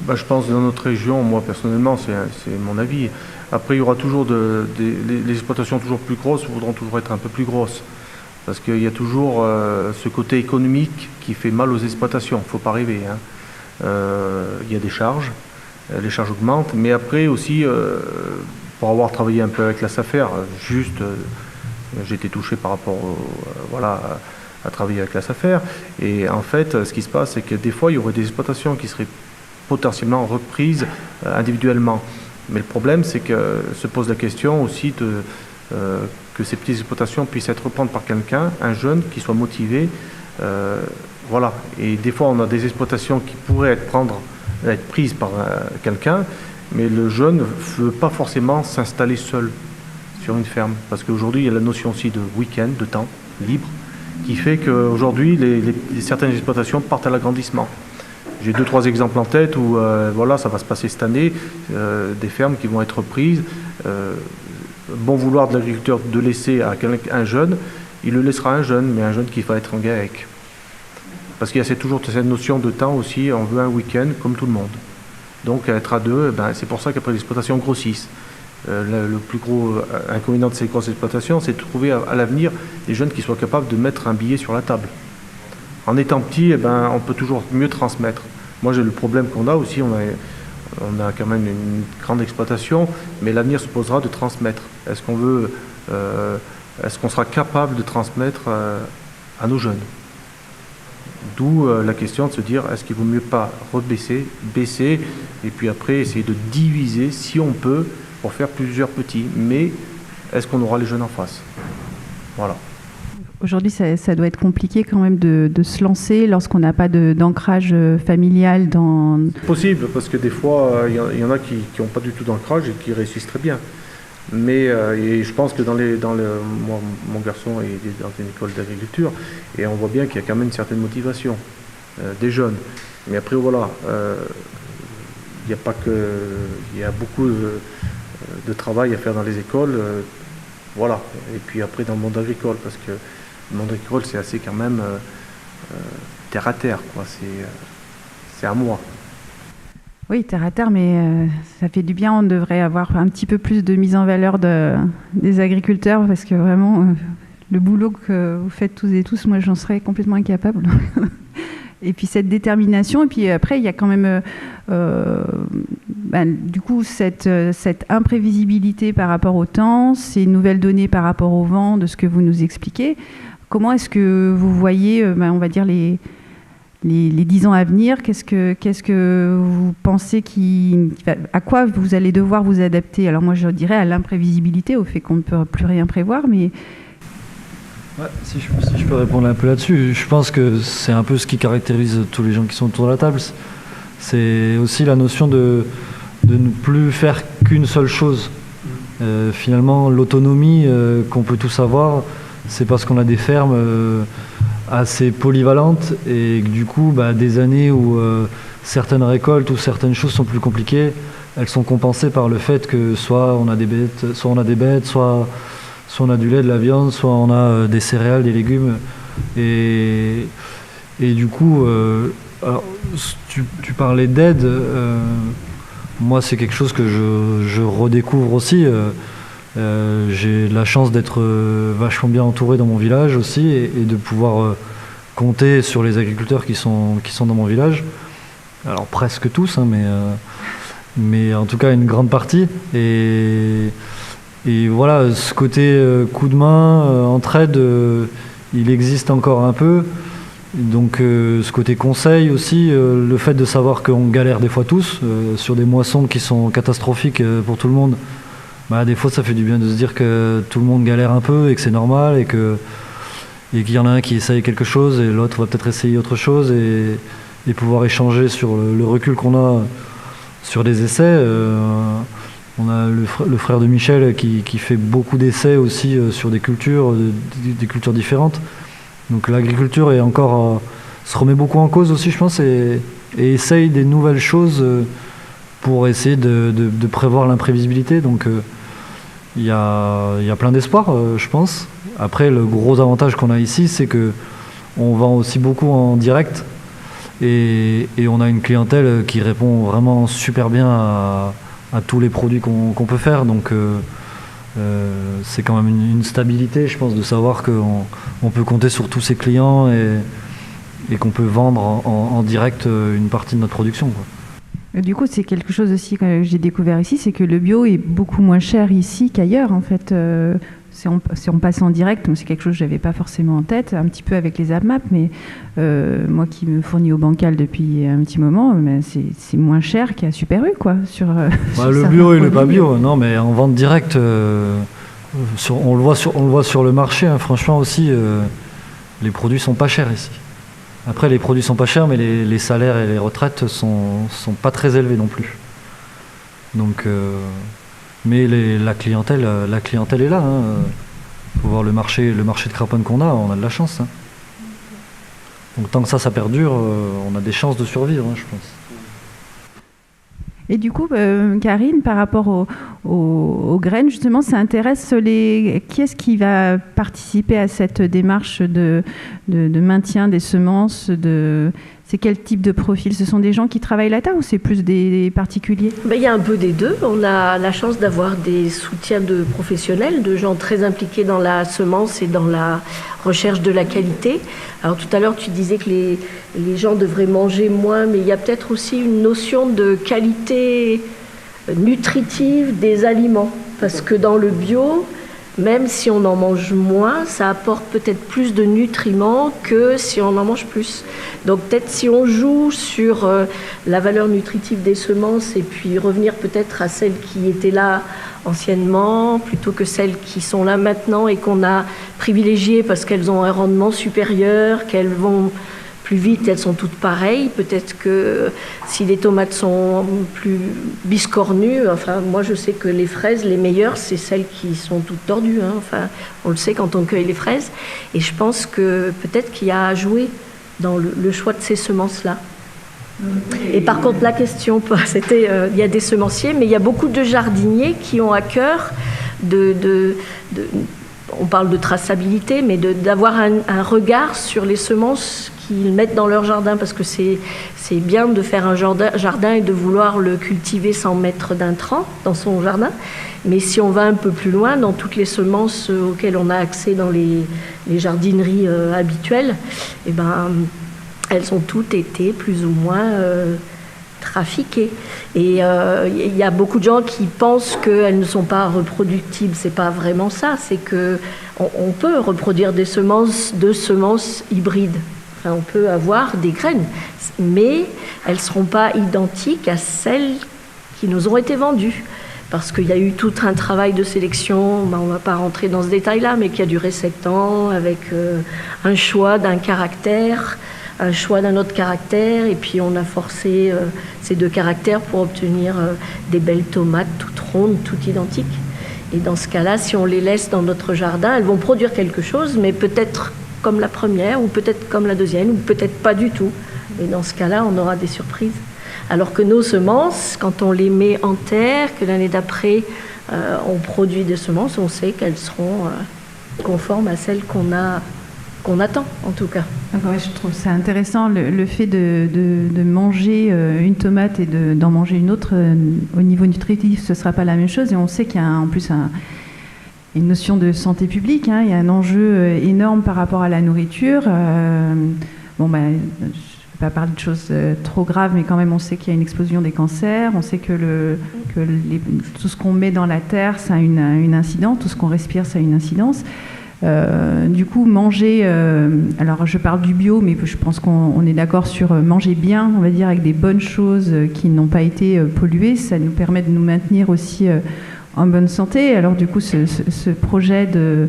Je pense que dans notre région, moi personnellement, c'est mon avis. Après, il y aura toujours les exploitations toujours plus grosses voudront toujours être un peu plus grosses. Parce qu'il y a toujours ce côté économique qui fait mal aux exploitations. Il ne faut pas rêver. Hein. Il y a des charges, les charges augmentent. Mais après aussi, pour avoir travaillé un peu avec la SAFER, j'ai été touché par rapport à travailler avec la SAFER. Et en fait, ce qui se passe, c'est que des fois, il y aurait des exploitations qui seraient potentiellement reprises individuellement. Mais le problème, c'est que se pose la question aussi que ces petites exploitations puissent être reprises par quelqu'un, un jeune qui soit motivé. Et des fois, on a des exploitations qui pourraient être prises par quelqu'un, mais le jeune ne veut pas forcément s'installer seul sur une ferme. Parce qu'aujourd'hui, il y a la notion aussi de week-end, de temps libre, qui fait qu'aujourd'hui, certaines exploitations partent à l'agrandissement. J'ai 2-3 exemples en tête où ça va se passer cette année, des fermes qui vont être reprises. Bon vouloir de l'agriculteur de laisser à un jeune, il le laissera à un jeune, mais un jeune qui va être en GAEC. Parce qu'il y a toujours cette notion de temps aussi, on veut un week-end comme tout le monde. Donc être à deux, c'est pour ça qu'après l'exploitation grossisse. Le plus gros inconvénient de ces grosses exploitations, c'est de trouver à l'avenir des jeunes qui soient capables de mettre un billet sur la table. En étant petit, on peut toujours mieux transmettre. Moi, j'ai le problème qu'on a aussi, on a quand même une grande exploitation, mais l'avenir se posera de transmettre. Est-ce qu'on sera capable de transmettre à nos jeunes? D'où la question de se dire, est-ce qu'il ne vaut mieux pas baisser, et puis après essayer de diviser, si on peut, pour faire plusieurs petits. Mais est-ce qu'on aura les jeunes en face? Voilà. Aujourd'hui, ça doit être compliqué quand même de se lancer lorsqu'on n'a pas d'ancrage familial dans... C'est possible, parce que des fois, il y en a qui n'ont pas du tout d'ancrage et qui réussissent très bien. Mais et je pense que moi, mon garçon est dans une école d'agriculture, et on voit bien qu'il y a quand même une certaine motivation des jeunes. Mais après, il y a beaucoup de travail à faire dans les écoles. Et puis après dans le monde agricole, parce que le monde agricole, c'est assez quand même terre à terre, quoi. C'est à moi. Oui, terre à terre, mais ça fait du bien. On devrait avoir un petit peu plus de mise en valeur des agriculteurs, parce que vraiment, le boulot que vous faites tous et tous, moi, j'en serais complètement incapable. Et puis cette détermination, et puis après, il y a quand même, du coup, cette imprévisibilité par rapport au temps, ces nouvelles données par rapport au vent, de ce que vous nous expliquez. Comment est-ce que vous voyez, on va dire, les 10 ans à venir? Qu'est-ce que vous pensez à quoi vous allez devoir vous adapter? Alors moi, je dirais à l'imprévisibilité, au fait qu'on ne peut plus rien prévoir, mais... Ouais, si je peux répondre un peu là-dessus, je pense que c'est un peu ce qui caractérise tous les gens qui sont autour de la table. C'est aussi la notion de ne plus faire qu'une seule chose. Finalement, l'autonomie qu'on peut tous avoir, c'est parce qu'on a des fermes assez polyvalentes, et du coup, des années où certaines récoltes ou certaines choses sont plus compliquées, elles sont compensées par le fait que soit on a des bêtes, soit on a du lait, de la viande, soit on a des céréales, des légumes. Et du coup, alors, tu parlais d'aide. Moi, c'est quelque chose que je redécouvre aussi. J'ai la chance d'être vachement bien entouré dans mon village aussi et de pouvoir compter sur les agriculteurs qui sont dans mon village. Alors presque tous, hein, mais en tout cas une grande partie. Et voilà, ce côté coup de main, entraide, il existe encore un peu. Donc ce côté conseil aussi, le fait de savoir qu'on galère des fois tous sur des moissons qui sont catastrophiques pour tout le monde. Bah, des fois ça fait du bien de se dire que tout le monde galère un peu et que c'est normal et qu'il y en a un qui essaye quelque chose et l'autre va peut-être essayer autre chose et pouvoir échanger sur le recul qu'on a sur des essais. On a le frère de Michel qui fait beaucoup d'essais aussi sur des cultures différentes. Donc l'agriculture est encore se remet beaucoup en cause aussi, je pense, et essaye des nouvelles choses pour essayer de prévoir l'imprévisibilité. Donc il y a plein d'espoir, je pense. Après, le gros avantage qu'on a ici, c'est que on vend aussi beaucoup en direct et on a une clientèle qui répond vraiment super bien à tous les produits qu'on peut faire. Donc c'est quand même une stabilité, je pense, de savoir qu'on peut compter sur tous ses clients et qu'on peut vendre en direct une partie de notre production, quoi. Du coup, c'est quelque chose aussi que j'ai découvert ici, c'est que le bio est beaucoup moins cher ici qu'ailleurs, en fait. Si on passe en direct, c'est quelque chose que je n'avais pas forcément en tête, un petit peu avec les AMAP, mais moi qui me fournis au bancal depuis un petit moment, c'est moins cher qu'à Super U, quoi. Sur le bio et le pas bio, non, mais en vente directe, on le voit sur le marché, hein, franchement aussi, les produits sont pas chers ici. Après, les produits sont pas chers, mais les salaires et les retraites sont pas très élevés non plus. Donc, mais la clientèle est là. Hein. Faut voir le marché de craponne qu'on a, on a de la chance. Hein. Donc tant que ça perdure, on a des chances de survivre, hein, je pense. Et du coup, Karine, par rapport aux graines, justement, ça intéresse qui est-ce qui va participer à cette démarche de maintien des semences C'est quel type de profil? Ce sont des gens qui travaillent là-dedans ou c'est plus des particuliers? Il y a un peu des deux. On a la chance d'avoir des soutiens de professionnels, de gens très impliqués dans la semence et dans la recherche de la qualité. Alors tout à l'heure, tu disais que les gens devraient manger moins, mais il y a peut-être aussi une notion de qualité nutritive des aliments. Parce que dans le bio, même si on en mange moins, ça apporte peut-être plus de nutriments que si on en mange plus. Donc peut-être si on joue sur la valeur nutritive des semences et puis revenir peut-être à celles qui étaient là anciennement, plutôt que celles qui sont là maintenant et qu'on a privilégiées parce qu'elles ont un rendement supérieur, qu'elles vont plus vite, elles sont toutes pareilles. Peut-être que si les tomates sont plus biscornues, enfin moi je sais que les fraises, les meilleures, c'est celles qui sont toutes tordues, hein. Enfin, on le sait quand on cueille les fraises. Et je pense que peut-être qu'il y a à jouer dans le choix de ces semences-là. Et par contre, la question, c'était, il y a des semenciers, mais il y a beaucoup de jardiniers qui ont à cœur on parle de traçabilité, mais d'avoir un regard sur les semences qu'ils mettent dans leur jardin, parce que c'est bien de faire un jardin et de vouloir le cultiver sans mettre d'intrants dans son jardin. Mais si on va un peu plus loin, dans toutes les semences auxquelles on a accès dans les jardineries habituelles, eh ben, elles ont toutes été plus ou moins trafiquées. Et il y a beaucoup de gens qui pensent qu'elles ne sont pas reproductibles. C'est pas vraiment ça. C'est que on peut reproduire deux semences hybrides. Enfin, on peut avoir des graines, mais elles ne seront pas identiques à celles qui nous ont été vendues. Parce qu'il y a eu tout un travail de sélection, on ne va pas rentrer dans ce détail-là, mais qui a duré 7 ans, avec un choix d'un caractère, un choix d'un autre caractère, et puis on a forcé ces deux caractères pour obtenir des belles tomates toutes rondes, toutes identiques. Et dans ce cas-là, si on les laisse dans notre jardin, elles vont produire quelque chose, mais peut-être comme la première, ou peut-être comme la deuxième, ou peut-être pas du tout. Et dans ce cas-là, on aura des surprises. Alors que nos semences, quand on les met en terre, que l'année d'après, on produit des semences, on sait qu'elles seront conformes à celles qu'on attend, en tout cas. Ouais, je trouve ça intéressant, le fait de manger une tomate et d'en manger une autre. Au niveau nutritif, ce ne sera pas la même chose. Et on sait qu'il y a en plus une notion de santé publique. Il y a un enjeu énorme par rapport à la nourriture. Je ne vais pas parler de choses trop graves, mais quand même, on sait qu'il y a une explosion des cancers. On sait que tout ce qu'on met dans la terre, ça a une incidence. Tout ce qu'on respire, ça a une incidence. Du coup, manger, alors je parle du bio, mais je pense qu'on est d'accord sur manger bien, on va dire, avec des bonnes choses qui n'ont pas été polluées, ça nous permet de nous maintenir aussi en bonne santé. Alors du coup, ce projet de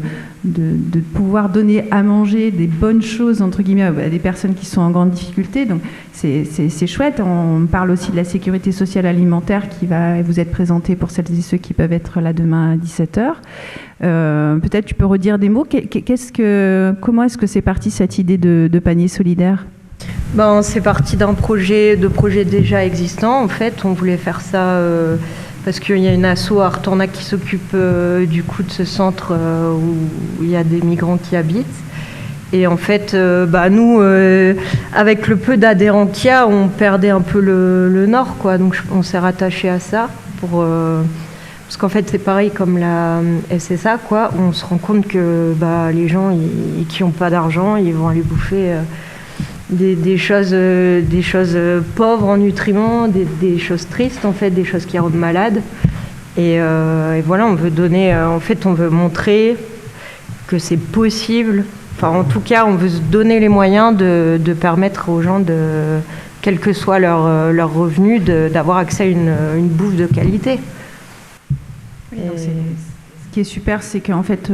pouvoir donner à manger des bonnes choses, entre guillemets, à des personnes qui sont en grande difficulté, donc c'est chouette. On parle aussi de la sécurité sociale alimentaire qui va vous être présentée pour celles et ceux qui peuvent être là demain à 17h. Peut-être tu peux redire des mots. Comment est-ce que c'est parti cette idée de panier solidaire ? C'est parti d'un projet déjà existant. En fait, on voulait faire ça parce qu'il y a une asso à Artornac qui s'occupe du coup de ce centre où il y a des migrants qui habitent. Et en fait, nous, avec le peu d'adhérents qu'il y a, on perdait un peu le nord, quoi. Donc on s'est rattaché à ça parce qu'en fait, c'est pareil comme la SSA, quoi. On se rend compte que les gens qui n'ont pas d'argent, ils vont aller bouffer des choses pauvres en nutriments, des choses tristes, en fait, des choses qui rendent malades. Et voilà, on veut donner, on veut montrer que c'est possible. Enfin, en tout cas, on veut se donner les moyens de permettre aux gens, quel que soit leur revenu, d'avoir accès à une bouffe de qualité. Ce qui est super, c'est qu'en fait,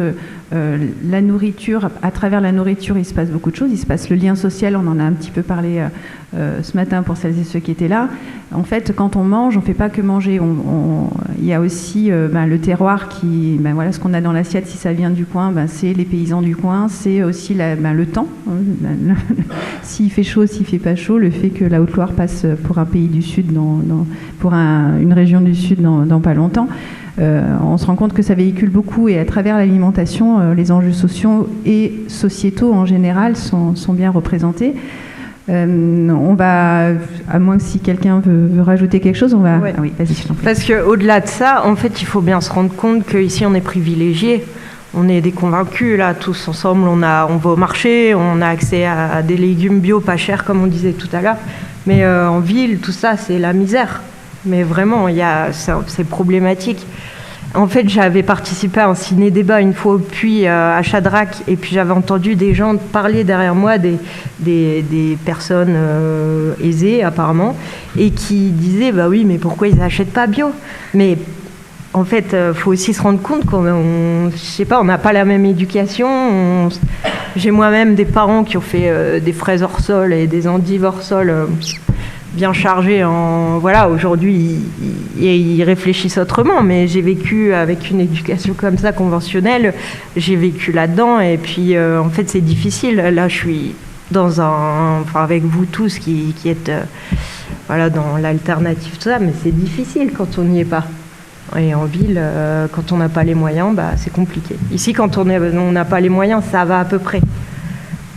la nourriture, à travers la nourriture, il se passe beaucoup de choses. Il se passe le lien social, on en a un petit peu parlé ce matin pour celles et ceux qui étaient là. En fait, quand on mange, on ne fait pas que manger. Il y a aussi le terroir qui, voilà, ce qu'on a dans l'assiette, si ça vient du coin, c'est les paysans du coin, c'est aussi le temps. S'il fait chaud, s'il ne fait pas chaud, le fait que la Haute-Loire passe pour un pays du Sud, pour une région du Sud dans pas longtemps. On se rend compte que ça véhicule beaucoup et à travers l'alimentation, les enjeux sociaux et sociétaux en général sont bien représentés. On va, à moins que si quelqu'un veut rajouter quelque chose, on va... Ouais. Ah oui, vas-y, je t'en prie. Parce qu'au-delà de ça, en fait, il faut bien se rendre compte qu'ici, on est privilégiés. On est des convaincus, là, tous ensemble. On va au marché, on a accès à des légumes bio pas chers, comme on disait tout à l'heure. Mais en ville, tout ça, c'est la misère. Mais vraiment, c'est problématique. En fait, j'avais participé à un ciné-débat une fois au Puy à Chadrac, et puis j'avais entendu des gens parler derrière moi, des personnes aisées apparemment, et qui disaient oui, mais pourquoi ils n'achètent pas bio ? Mais en fait, faut aussi se rendre compte qu'on n'a pas la même éducation. J'ai moi-même des parents qui ont fait des fraises hors sol et des endives hors sol. Bien chargés aujourd'hui ils réfléchissent autrement, mais j'ai vécu avec une éducation comme ça conventionnelle, j'ai vécu là-dedans et puis en fait c'est difficile. Là je suis avec vous tous qui êtes dans l'alternative, tout ça, mais c'est difficile quand on n'y est pas. Et en ville, quand on n'a pas les moyens, c'est compliqué. Ici, quand on n'a pas les moyens, ça va à peu près.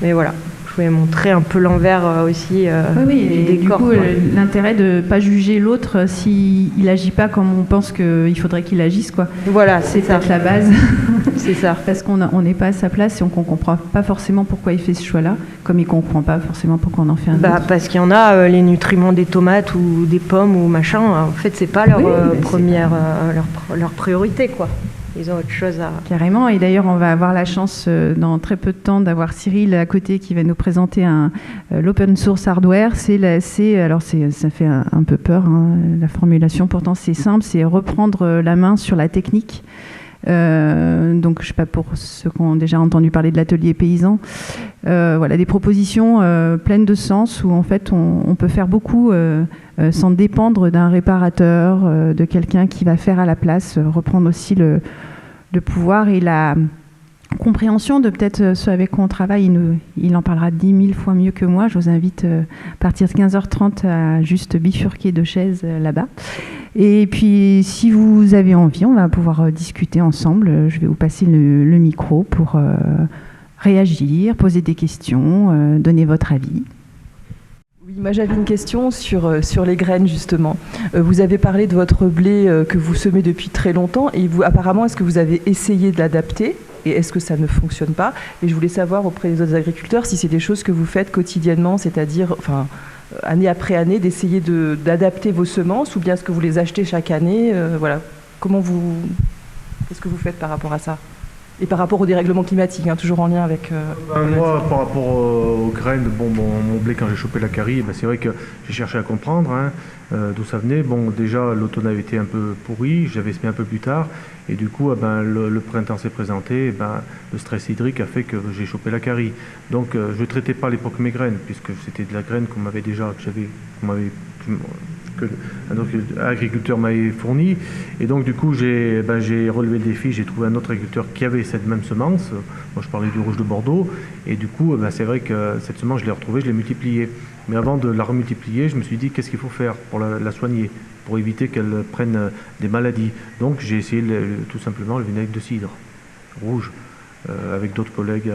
Mais voilà. Je voulais montrer un peu l'envers aussi du décor. Du coup, l'intérêt de ne pas juger l'autre s'il n'agit pas comme on pense qu'il faudrait qu'il agisse, quoi. Voilà, c'est ça. peut-être la base. C'est ça. Parce qu'on n'est pas à sa place et on ne comprend pas forcément pourquoi il fait ce choix-là, comme il ne comprend pas forcément pourquoi on en fait un autre. Parce qu'il y en a, les nutriments des tomates ou des pommes ou machin, en fait, c'est pas leur leur priorité, quoi. Ils ont autre chose à... Carrément, et d'ailleurs on va avoir la chance dans très peu de temps d'avoir Cyril à côté qui va nous présenter l'open source hardware. Ça fait un peu peur, la formulation, pourtant c'est simple, c'est reprendre la main sur la technique. Donc je ne sais pas, pour ceux qui ont déjà entendu parler de l'atelier paysan, des propositions pleines de sens où en fait on peut faire beaucoup sans dépendre d'un réparateur, de quelqu'un qui va faire à la place, reprendre aussi le pouvoir et compréhension de peut-être ceux avec qui on travaille. Il en parlera 10 000 fois mieux que moi. Je vous invite à partir de 15h30 à juste bifurquer de chaises là-bas. Et puis, si vous avez envie, on va pouvoir discuter ensemble. Je vais vous passer le micro pour réagir, poser des questions, donner votre avis. Oui, moi j'avais une question sur les graines justement. Vous avez parlé de votre blé que vous semez depuis très longtemps et vous, apparemment, est-ce que vous avez essayé de l'adapter et est-ce que ça ne fonctionne pas? Et je voulais savoir auprès des autres agriculteurs si c'est des choses que vous faites quotidiennement, c'est-à-dire année après année d'essayer d'adapter vos semences ou bien est-ce que vous les achetez chaque année? Voilà. Qu'est-ce que vous faites par rapport à ça? Et par rapport au dérèglement climatique, toujours en lien avec... Moi, par rapport aux graines, mon blé, quand j'ai chopé la carie, c'est vrai que j'ai cherché à comprendre d'où ça venait. Bon, déjà, l'automne avait été un peu pourri, j'avais semé un peu plus tard, et du coup, le printemps s'est présenté, le stress hydrique a fait que j'ai chopé la carie. Donc, je ne traitais pas à l'époque mes graines, puisque c'était de la graine qu'on m'avait déjà, que un autre agriculteur m'avait fourni, et donc du coup j'ai relevé le défi, j'ai trouvé un autre agriculteur qui avait cette même semence. Moi je parlais du rouge de Bordeaux, et du coup c'est vrai que cette semence je l'ai retrouvée, je l'ai multipliée, mais avant de la remultiplier je me suis dit qu'est-ce qu'il faut faire pour la soigner, pour éviter qu'elle prenne des maladies. Donc j'ai essayé tout simplement le vinaigre de cidre rouge avec d'autres collègues,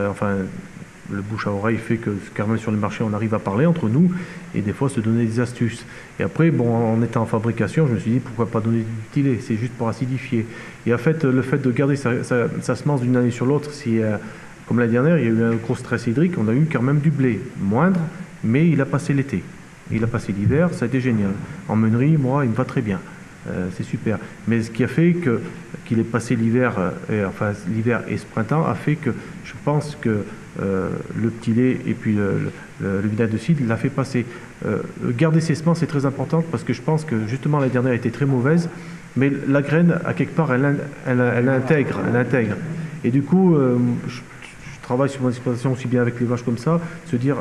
le bouche à oreille fait que carrément sur le marché on arrive à parler entre nous et des fois se donner des astuces. Et après, en étant en fabrication, je me suis dit pourquoi pas donner du tilet, c'est juste pour acidifier. Et en fait, le fait de garder sa semence d'une année sur l'autre, comme l'année dernière, il y a eu un gros stress hydrique, on a eu quand même du blé moindre, mais il a passé l'été. Il a passé l'hiver, ça a été génial. En meunerie, moi, il me va très bien. C'est super. Mais ce qui a fait qu'il ait passé l'hiver, l'hiver et ce printemps, a fait que je pense que le petit lait et puis le vinaigre de cidre l'a fait passer. Garder ses semences, c'est très important parce que je pense que justement l'année dernière a été très mauvaise, mais la graine, à quelque part, elle intègre. Et du coup, je travaille sur mon exploitation aussi bien avec les vaches comme ça, se dire,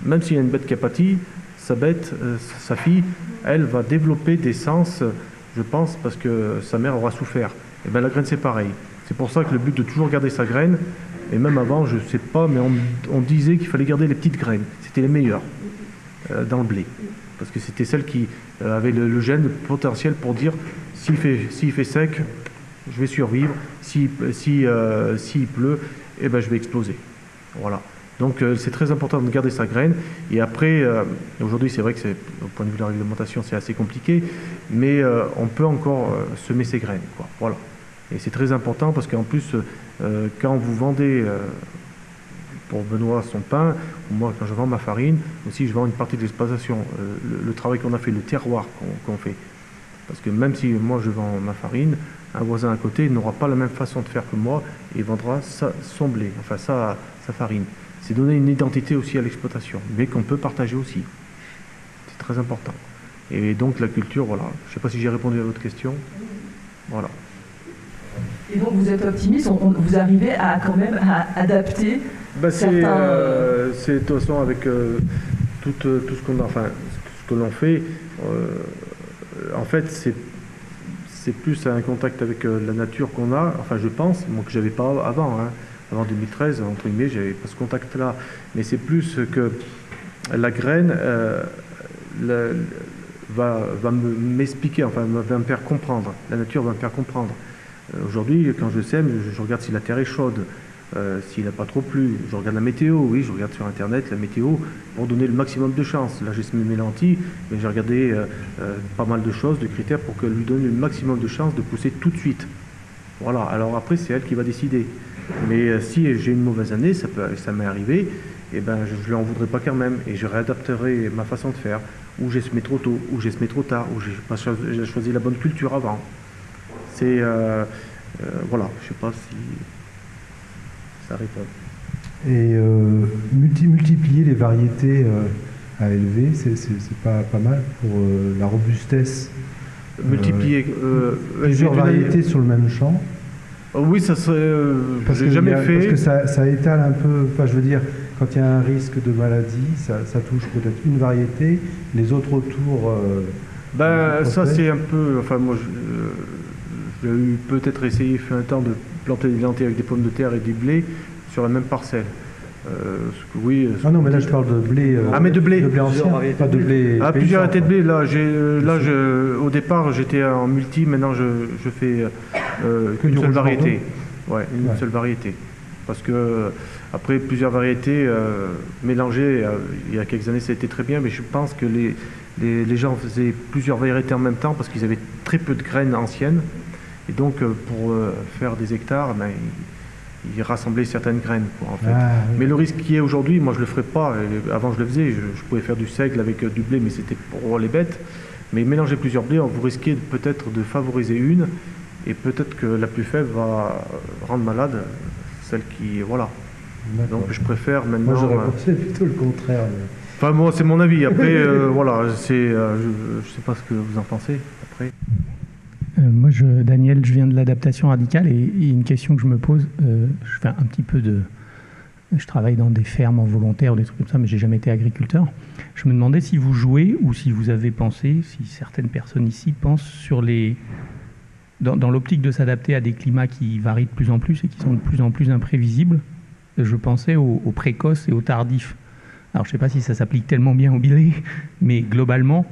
même s'il y a une bête qui a pâti, sa fille, elle va développer des sens, je pense, parce que sa mère aura souffert. Et bien la graine, c'est pareil. C'est pour ça que le but de toujours garder sa graine, et même avant, je ne sais pas, mais on disait qu'il fallait garder les petites graines. C'était les meilleures dans le blé. Parce que c'était celles qui avaient le gène potentiel pour dire s'il fait sec, je vais survivre. S'il pleut, je vais exploser. Voilà. Donc c'est très important de garder sa graine. Et après, aujourd'hui c'est vrai que au point de vue de la réglementation c'est assez compliqué, mais on peut encore semer ses graines, quoi. Voilà. Et c'est très important parce qu'en plus, quand vous vendez pour Benoît son pain, ou moi quand je vends ma farine, aussi je vends une partie de l'exploitation, le travail qu'on a fait, le terroir qu'on fait. Parce que même si moi je vends ma farine, un voisin à côté n'aura pas la même façon de faire que moi et vendra son blé, sa farine. C'est donner une identité aussi à l'exploitation, mais qu'on peut partager aussi. C'est très important. Et donc la culture, voilà. Je ne sais pas si j'ai répondu à votre question. Voilà. Et donc vous êtes optimiste, vous arrivez quand même à adapter certains... C'est de toute façon avec tout ce qu'on a, ce que l'on fait, en fait c'est plus un contact avec la nature qu'on a, je pense, moi que j'avais pas avant, avant 2013, entre guillemets, j'avais pas ce contact-là, mais c'est plus que la graine va m'expliquer, va me faire comprendre, la nature va me faire comprendre. Aujourd'hui, quand je sème, je regarde si la terre est chaude, s'il n'a pas trop plu. Je regarde la météo, oui, je regarde sur Internet la météo pour donner le maximum de chance. Là, j'ai semé mes lentilles, mais j'ai regardé pas mal de choses, de critères pour qu'elle lui donne le maximum de chance de pousser tout de suite. Voilà, alors après, c'est elle qui va décider. Mais si j'ai une mauvaise année, ça m'est arrivé, je ne lui en voudrais pas quand même, et je réadapterai ma façon de faire, ou j'ai semé trop tôt, ou j'ai semé trop tard, ou j'ai choisi la bonne culture avant. C'est voilà, je ne sais pas si ça répond. Et multiplier les variétés à élever, c'est pas mal pour la robustesse. Multiplier plusieurs variétés sur le même champ. Oui, ça serait. J'ai jamais fait. Parce que ça étale un peu. Je veux dire, quand il y a un risque de maladie, ça touche peut-être une variété, les autres autour. Ça c'est un peu. Moi, j'ai peut-être essayé, fait un temps de planter avec des pommes de terre et du blé sur la même parcelle. Ah non, mais là je parle de blé. Mais de blé. De blé ancien, pas de blé. Plusieurs variétés de blé. Au départ, j'étais en multi. Maintenant, je fais une seule variété. Une seule variété. Parce que après plusieurs variétés mélangées, il y a quelques années, ça a été très bien. Mais je pense que les gens faisaient plusieurs variétés en même temps parce qu'ils avaient très peu de graines anciennes. Et donc, pour faire des hectares, ils rassemblaient certaines graines, quoi, en fait. Oui. Mais le risque qui est aujourd'hui, moi je le ferais pas. Avant je le faisais, je pouvais faire du seigle avec du blé, mais c'était pour les bêtes. Mais mélanger plusieurs blés, vous risquez peut-être de favoriser une, et peut-être que la plus faible va rendre malade celle qui, voilà. Donc je préfère maintenant. Moi j'aurais pensé plutôt le contraire. Enfin moi c'est mon avis. Après voilà, je sais pas ce que vous en pensez. Après. Moi, Daniel, je viens de l'adaptation radicale et une question que je me pose, je fais un petit peu je travaille dans des fermes en volontaire ou des trucs comme ça, mais j'ai jamais été agriculteur. Je me demandais si vous jouez ou si vous avez pensé, si certaines personnes ici pensent sur dans l'optique de s'adapter à des climats qui varient de plus en plus et qui sont de plus en plus imprévisibles. Je pensais aux précoces et aux tardifs. Alors, je sais pas si ça s'applique tellement bien au blé, mais globalement,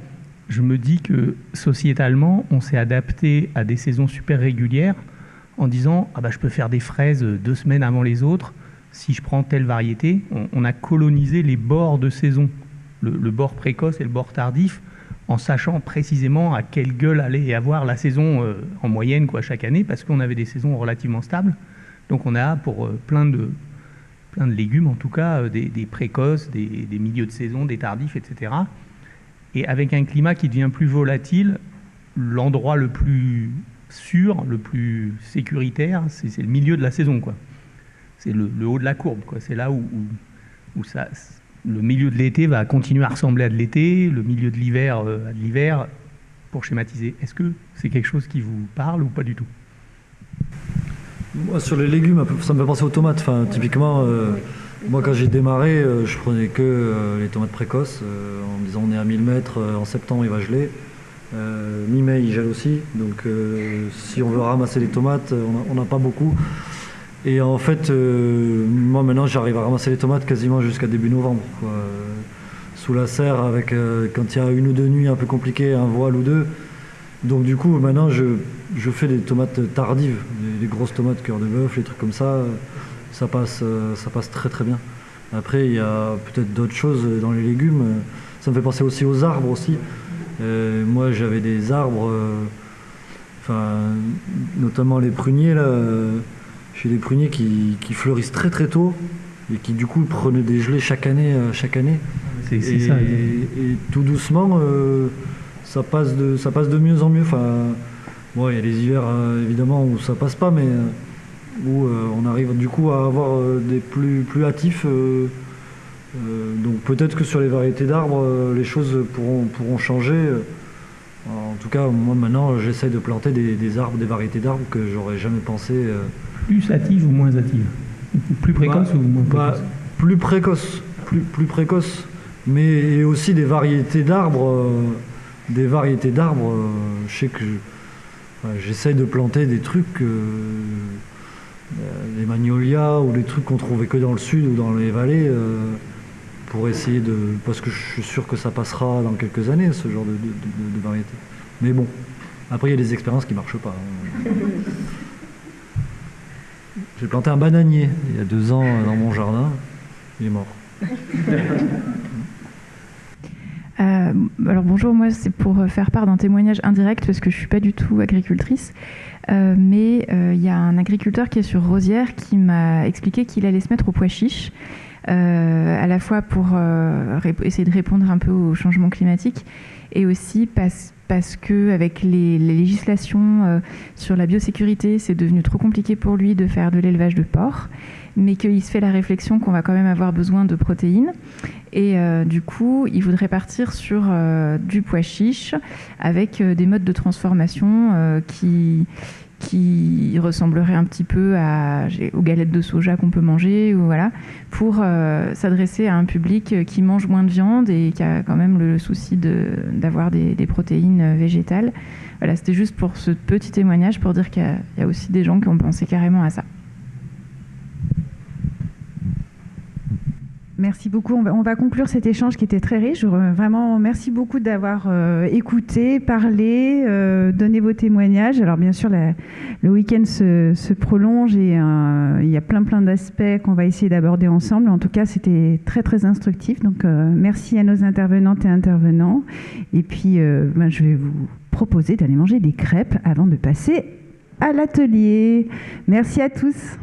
je me dis que sociétalement, on s'est adapté à des saisons super régulières en disant « je peux faire des fraises 2 semaines avant les autres si je prends telle variété ». On a colonisé les bords de saison, le bord précoce et le bord tardif, en sachant précisément à quelle gueule allait avoir la saison en moyenne chaque année, parce qu'on avait des saisons relativement stables. Donc on a pour plein de légumes, en tout cas, des précoces, des milieux de saison, des tardifs, etc. Et avec un climat qui devient plus volatile, l'endroit le plus sûr, le plus sécuritaire, c'est le milieu de la saison, quoi. C'est le haut de la courbe, quoi. C'est là où le milieu de l'été va continuer à ressembler à de l'été, le milieu de l'hiver à de l'hiver, pour schématiser. Est-ce que c'est quelque chose qui vous parle ou pas du tout ? Moi, sur les légumes, ça me fait penser aux tomates. Enfin, typiquement, moi, quand j'ai démarré, je prenais que les tomates précoces, en me disant on est à 1000 mètres, en septembre il va geler. Mi-mai il gèle aussi, donc si on veut ramasser les tomates, on n'a pas beaucoup. Et en fait, moi maintenant j'arrive à ramasser les tomates quasiment jusqu'à début novembre, quoi. Sous la serre, quand il y a 1 ou 2 nuits un peu compliquées, un voile ou 2. Donc du coup maintenant je fais des tomates tardives, des grosses tomates cœur de bœuf, les trucs comme ça. Ça passe très très bien. Après, il y a peut-être d'autres choses dans les légumes. Ça me fait penser aussi aux arbres aussi. Moi, j'avais des arbres, notamment les pruniers là. J'ai des pruniers qui fleurissent très très tôt et qui du coup prenaient des gelées chaque année. C'est ça. Et tout doucement, ça passe de mieux en mieux. Il y a les hivers évidemment où ça passe pas, mais où on arrive du coup à avoir des plus hâtifs. Donc peut-être que sur les variétés d'arbres, les choses pourront changer. En tout cas, moi maintenant, j'essaye de planter des arbres, des variétés d'arbres que j'aurais jamais pensé. Plus hâtives ou moins hâtives ? Plus précoces ou moins précoces ? Plus précoces. Mais aussi des variétés d'arbres. Je sais que j'essaye de planter des trucs, des magnolias ou des trucs qu'on trouvait que dans le sud ou dans les vallées, pour essayer parce que je suis sûr que ça passera dans quelques années, ce genre de variété. Mais bon, après il y a des expériences qui marchent pas. J'ai planté un bananier il y a 2 ans dans mon jardin, il est mort. Alors bonjour, moi c'est pour faire part d'un témoignage indirect parce que je ne suis pas du tout agricultrice, mais il y a un agriculteur qui est sur Rosières qui m'a expliqué qu'il allait se mettre au pois chiche, à la fois pour essayer de répondre un peu au changement climatique et aussi parce que avec les législations sur la biosécurité, c'est devenu trop compliqué pour lui de faire de l'élevage de porcs. mais qu'il se fait la réflexion qu'on va quand même avoir besoin de protéines. Et du coup, il voudrait partir sur du pois chiche avec des modes de transformation qui ressembleraient un petit peu aux galettes de soja qu'on peut manger, ou voilà, pour s'adresser à un public qui mange moins de viande et qui a quand même le souci d'avoir des protéines végétales. Voilà, c'était juste pour ce petit témoignage pour dire qu'il y a aussi des gens qui ont pensé carrément à ça. Merci beaucoup. On va conclure cet échange qui était très riche. Vraiment, merci beaucoup d'avoir écouté, parlé, donné vos témoignages. Alors bien sûr, le week-end se prolonge et il y a plein d'aspects qu'on va essayer d'aborder ensemble. En tout cas, c'était très très instructif. Donc merci à nos intervenantes et intervenants. Et puis, je vais vous proposer d'aller manger des crêpes avant de passer à l'atelier. Merci à tous.